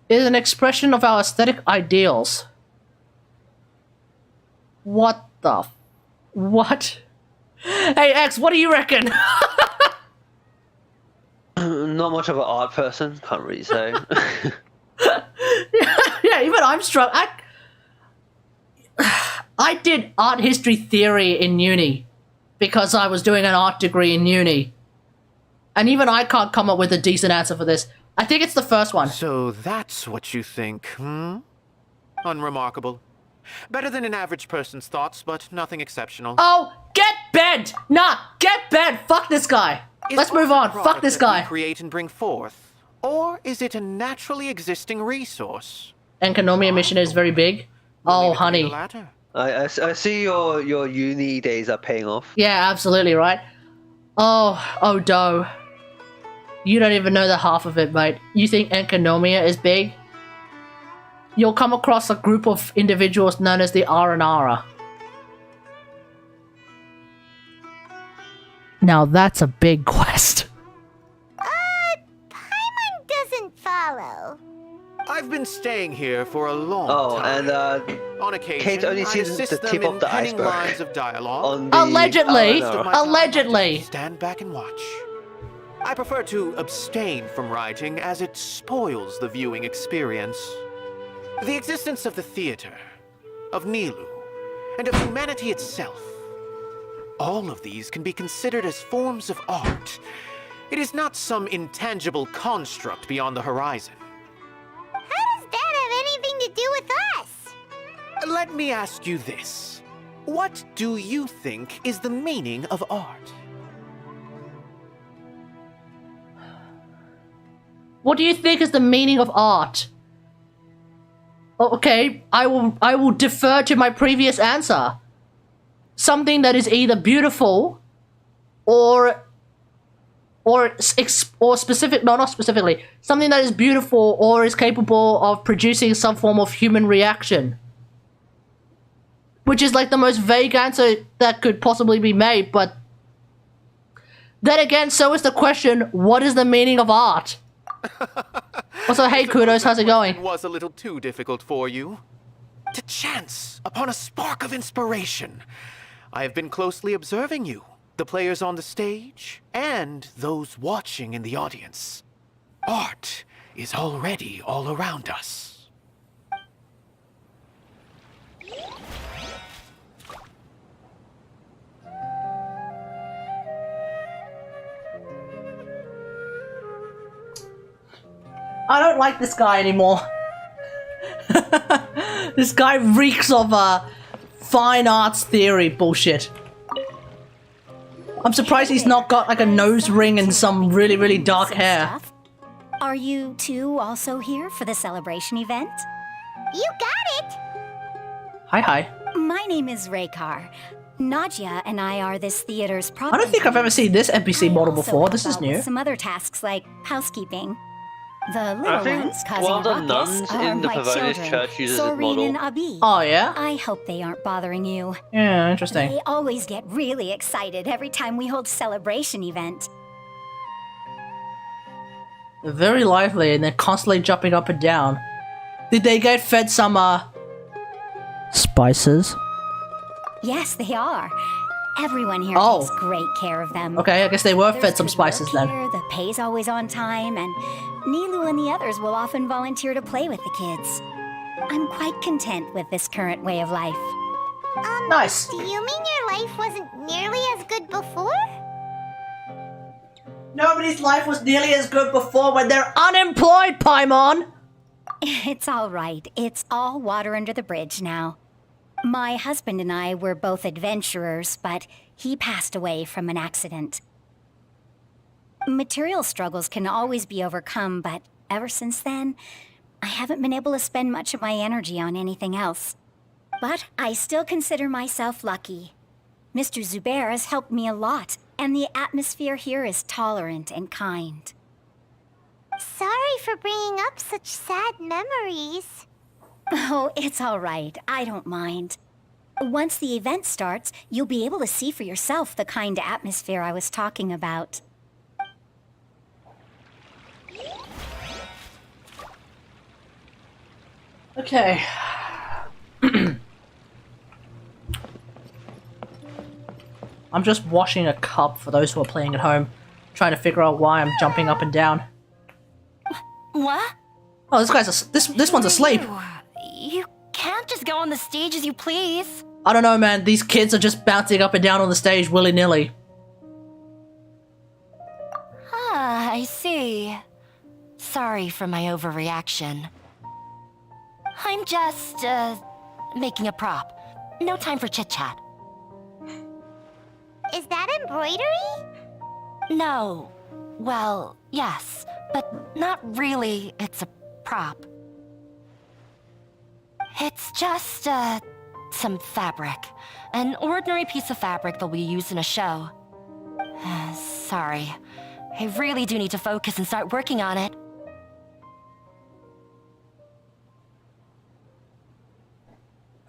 It is an expression of our aesthetic ideals. What? Hey, X, what do you reckon? Not much of an art person, can't really say. yeah, even I'm struggling. I did art history theory in uni because I was doing an art degree in uni. And even I can't come up with a decent answer for this. I think it's the first one. So that's what you think, Unremarkable. Better than an average person's thoughts, but nothing exceptional. Oh, get bent! Nah, get bent! Fuck this guy! Let's move on. Fuck this guy. Create and bring forth, or is it a naturally existing resource? Enconomia mission is very big. Oh, honey. I see your uni days are paying off. Yeah, absolutely, right? Oh, Doe. You don't even know the half of it, mate. You think Enconomia is big? You'll come across a group of individuals known as the Aranara. Now that's a big quest. Paimon doesn't follow. I've been staying here for a long and time. On occasion, Kate only I sees assist the them tip in of the penning iceberg. lines of dialogue. On the Allegedly. Oh, no. Allegedly. Stand back and watch. I prefer to abstain from writing as it spoils the viewing experience. The existence of the theater, of Nilou, and of humanity itself. All of these can be considered as forms of art. It is not some intangible construct beyond the horizon. How does that have anything to do with us? Let me ask you this. What do you think is the meaning of art? What do you think is the meaning of art? Okay, I will defer to my previous answer. Something that is either beautiful or specific, no, not specifically. Something that is beautiful or is capable of producing some form of human reaction. Which is like the most vague answer that could possibly be made, but then again, so is the question, what is the meaning of art? Also, hey Kudos, how's it going? It was a little too difficult for you. To chance upon a spark of inspiration. I have been closely observing you, the players on the stage, and those watching in the audience. Art is already all around us. I don't like this guy anymore. This guy reeks of fine arts theory bullshit. I'm surprised he's not got like a nose ring and some really, really dark hair. Are you two also here for the celebration event? You got it! Hi. My name is Raykar. Nadia and I are this theater's property. I don't think I've ever seen this NPC model before. This is new. Some other tasks like housekeeping. The little think ones causing one a of the ruckus nuns are in the my Pavonius children, church uses this Soreen model. and Abi. Oh, yeah? I hope they aren't bothering you. Yeah, interesting. They always get really excited every time we hold celebration event. They're very lively and they're constantly jumping up and down. Did they get fed some, spices? Yes, they are. Everyone here Oh. takes great care of them. Okay, I guess they were There's fed some good spices work then. Here, the pay's always on time, and Nilou and the others will often volunteer to play with the kids. I'm quite content with this current way of life. Nice. Do you mean your life wasn't nearly as good before? Nobody's life was nearly as good before when they're unemployed, Paimon! It's all right. It's all water under the bridge now. My husband and I were both adventurers, but he passed away from an accident. Material struggles can always be overcome, but ever since then, I haven't been able to spend much of my energy on anything else. But I still consider myself lucky. Mr. Zubair has helped me a lot, and the atmosphere here is tolerant and kind. Sorry for bringing up such sad memories. Oh, it's all right. I don't mind. Once the event starts, you'll be able to see for yourself the kind of atmosphere I was talking about. Okay. I'm just washing a cup for those who are playing at home, trying to figure out why I'm jumping up and down. What? Oh, this guy's this one's asleep. You can't just go on the stage as you please. I don't know, man. These kids are just bouncing up and down on the stage willy-nilly. Ah, I see. Sorry for my overreaction. I'm just, making a prop. No time for chit-chat. Is that embroidery? No. Well, yes, but not really. It's a prop. It's just, some fabric. An ordinary piece of fabric that we use in a show. Sorry. I really do need to focus and start working on it.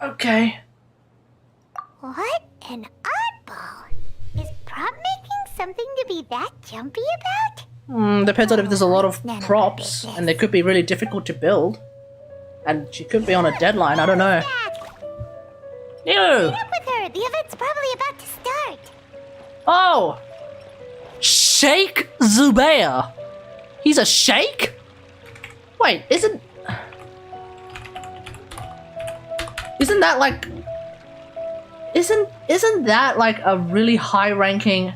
Okay. What an oddball. Is prop making something to be that jumpy about? Depends on if there's a lot of props, and they could be really difficult to build. And she could be on a deadline, I don't know. Nilou! Meet up with her. The event's probably about to start. Oh! Sheikh Zubair! He's a sheikh? Wait, isn't that like... Isn't that like a really high-ranking...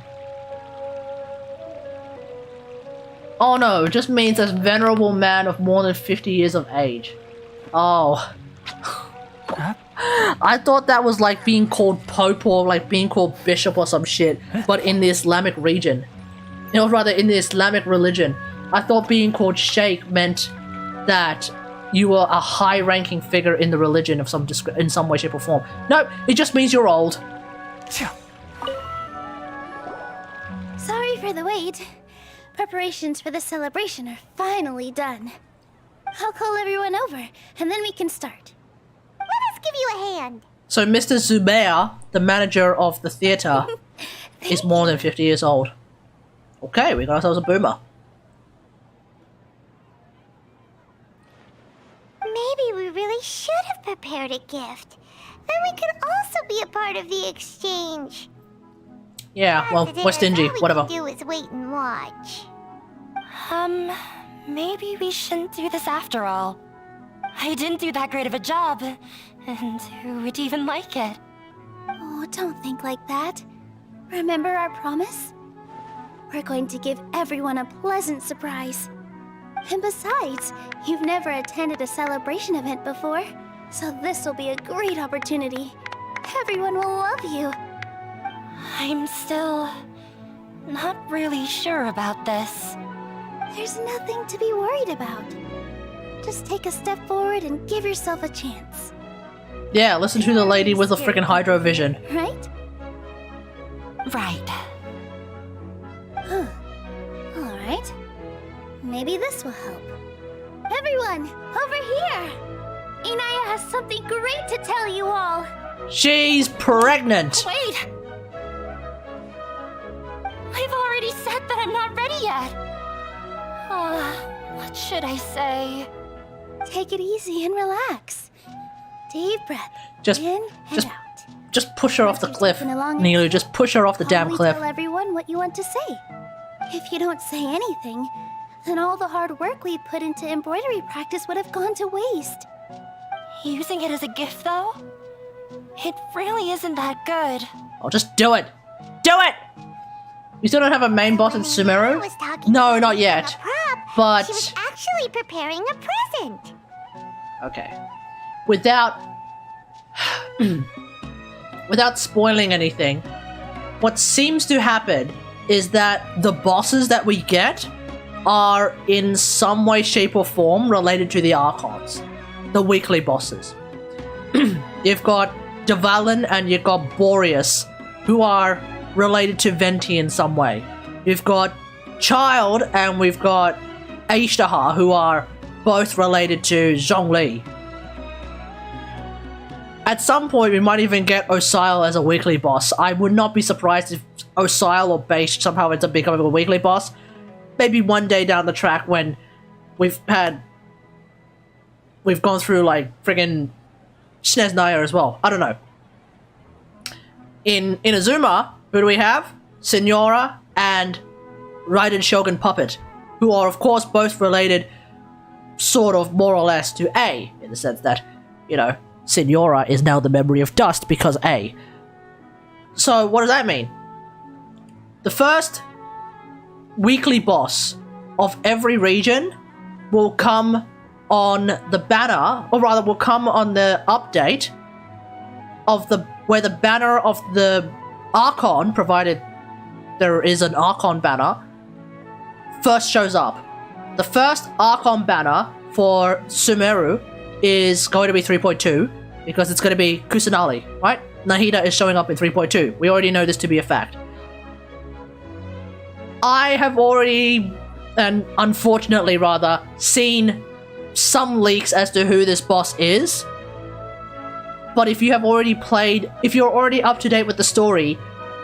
Oh no, it just means a venerable man of more than 50 years of age. Oh. I thought that was like being called Pope or like being called Bishop or some shit, but in the Islamic region. You know, rather in the Islamic religion. I thought being called Sheikh meant that you were a high-ranking figure in the religion of in some way, shape or form. No, it just means you're old. Sorry for the wait. Preparations for the celebration are finally done. I'll call everyone over, and then we can start. Let us give you a hand. So Mr. Zubair, the manager of the theater, is more than 50 years old. Okay, we got ourselves a boomer. Maybe we really should have prepared a gift. Then we could also be a part of the exchange. Yeah, well, we're stingy, whatever. All we can do is wait and watch. Maybe we shouldn't do this after all. I didn't do that great of a job, and who would even like it? Oh, don't think like that. Remember our promise? We're going to give everyone a pleasant surprise. And besides, you've never attended a celebration event before, so this will be a great opportunity. Everyone will love you. I'm still not really sure about this. There's nothing to be worried about. Just take a step forward and give yourself a chance. Yeah, listen to the lady with the freaking hydro vision. Right? Right. Huh. Alright. Maybe this will help. Everyone, over here! Inaya has something great to tell you all. She's pregnant. Wait! I've already said that I'm not ready yet. What should I say? Take it easy and relax. Deep breath. Just in and out. Just push her off the cliff, Nilou. Just push her off the damn Calmly cliff. Tell everyone what you want to say. If you don't say anything, then all the hard work we put into embroidery practice would have gone to waste. Using it as a gift, though? It really isn't that good. Oh, just do it! Do it! You still don't have a main boss in Sumeru? No, not yet. But... She was actually preparing a present. Okay. Without spoiling anything, what seems to happen is that the bosses that we get are in some way, shape, or form related to the Archons. The weekly bosses. You've got Dvalin and you've got Boreas, who are related to Venti in some way. You've got Child and we've got Aishtahar, who are both related to Zhongli. At some point, we might even get Osile as a weekly boss. I would not be surprised if Osile or Beish somehow ends up becoming a weekly boss. Maybe one day down the track when we've gone through like friggin' Snezhnaya as well. I don't know. In Inazuma, who do we have? Signora and Raiden Shogun Puppet, who are of course both related sort of more or less to A, in the sense that, you know, Signora is now the memory of dust because A. So what does that mean? The first weekly boss of every region will come on the banner, or rather will come on the update of where the banner of the Archon, provided there is an Archon banner, first shows up. The first Archon banner for Sumeru is going to be 3.2 because it's going to be Kusanali, right? Nahida is showing up in 3.2. We already know this to be a fact. I have already, and unfortunately rather, seen some leaks as to who this boss is. But if you have already played, if you're already up to date with the story,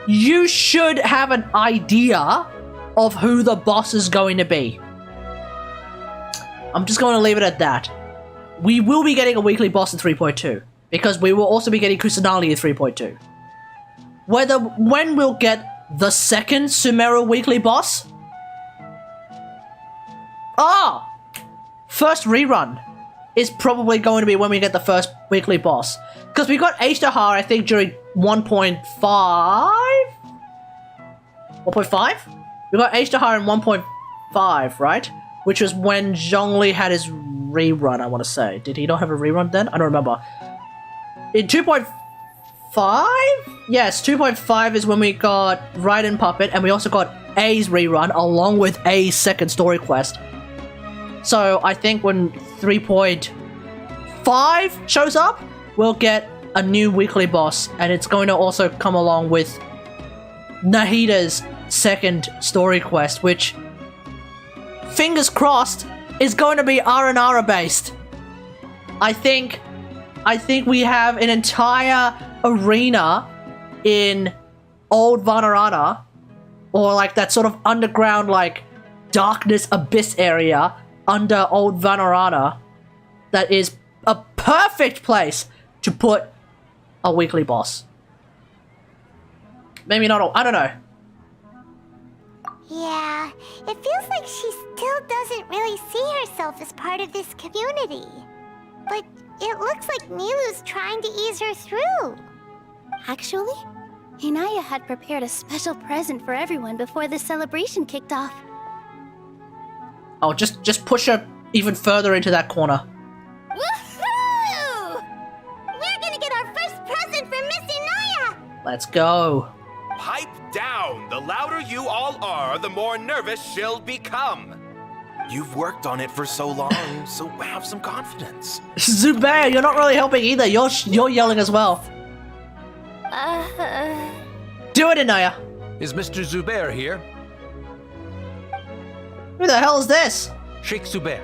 you should have an idea of who the boss is going to be. I'm just going to leave it at that. We will be getting a weekly boss in 3.2, because we will also be getting Kusanali in 3.2. When we'll get the second Sumeru weekly boss? First rerun is probably going to be when we get the first weekly boss. Because we got Aishtahar, I think, during 1.5? 1.5? We got Aishtahar in 1.5, right? Which was when Zhongli had his rerun, I want to say. Did he not have a rerun then? I don't remember. In 2.5? Yes, 2.5 is when we got Raiden Puppet, and we also got A's rerun, along with A's second story quest. So I think when 3.5 shows up, we'll get a new weekly boss, and it's going to also come along with Nahida's second story quest, which, fingers crossed, is going to be R&R based. I think we have an entire arena in Old Vanarana, or like that sort of underground, like, darkness abyss area under Old Vanarana that is a perfect place to put a weekly boss. Maybe not all, I don't know. Yeah, it feels like she still doesn't really see herself as part of this community. But it looks like Nilou's trying to ease her through. Actually, Inaya had prepared a special present for everyone before the celebration kicked off. Oh, just push her even further into that corner. Woohoo! We're gonna get our first present from Miss Inaya! Let's go. Pipe down! The louder you all are, the more nervous she'll become. You've worked on it for so long, so have some confidence. Zubair, you're not really helping either. You're yelling as well. Do it, Inaya. Is Mr. Zubair here? Who the hell is this? Sheikh Zubair.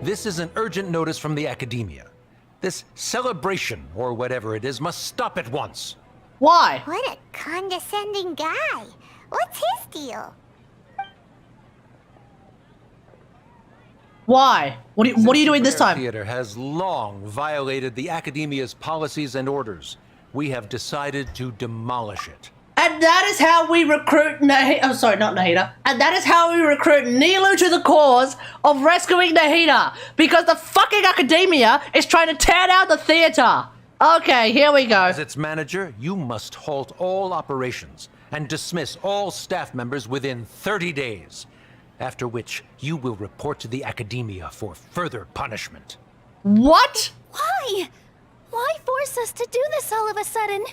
This is an urgent notice from the Academia. This celebration, or whatever it is, must stop at once. Why? What a condescending guy. What's his deal? Why? What are you doing this time? Theater has long violated the Academia's policies and orders. We have decided to demolish it. And that is how we recruit Nahida. Oh, sorry, not Nahida. And that is how we recruit Nilou to the cause of rescuing Nahida. Because the fucking Academia is trying to tear down the theater. Okay, here we go. As its manager, you must halt all operations and dismiss all staff members within 30 days. After which, you will report to the Academia for further punishment. What? Why? Why force us to do this all of a sudden?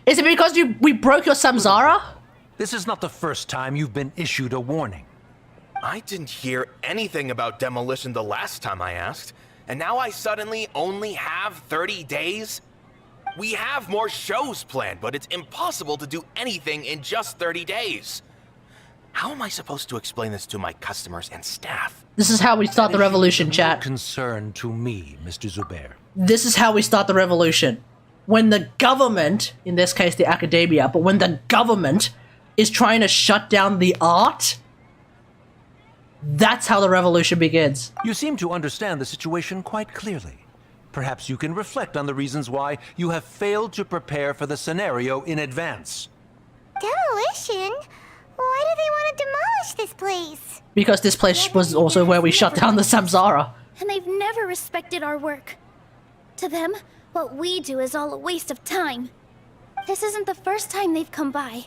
Is it because we broke your samsara? This is not the first time you've been issued a warning. I didn't hear anything about demolition the last time I asked, and now I suddenly only have 30 days? We have more shows planned, but it's impossible to do anything in just 30 days. How am I supposed to explain this to my customers and staff? This is how we start the revolution, chat. Concern to me, Mr. Zubair. This is how we start the revolution. When the government, in this case the Academia, but when the government is trying to shut down the art, that's how the revolution begins. You seem to understand the situation quite clearly. Perhaps you can reflect on the reasons why you have failed to prepare for the scenario in advance. Demolition? Why do they want to demolish this place? Because this place was also where we shut down the samsara. And they've never respected our work. To them, what we do is all a waste of time. This isn't the first time they've come by.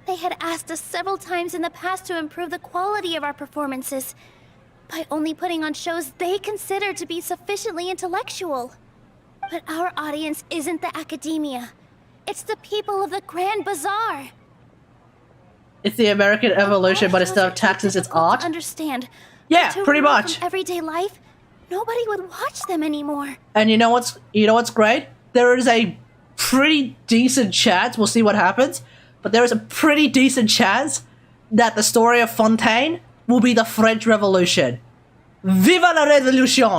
They had asked us several times in the past to improve the quality of our performances by only putting on shows they consider to be sufficiently intellectual. But our audience isn't the Academia. It's the people of the Grand Bazaar. It's the American evolution, but instead of taxes, it's art. Understand? Yeah, pretty much. From everyday life, nobody would watch them anymore. And you know what's great? There is a pretty decent chance. We'll see what happens, but there is a pretty decent chance that the story of Fontaine will be the French Revolution. Viva la Révolution!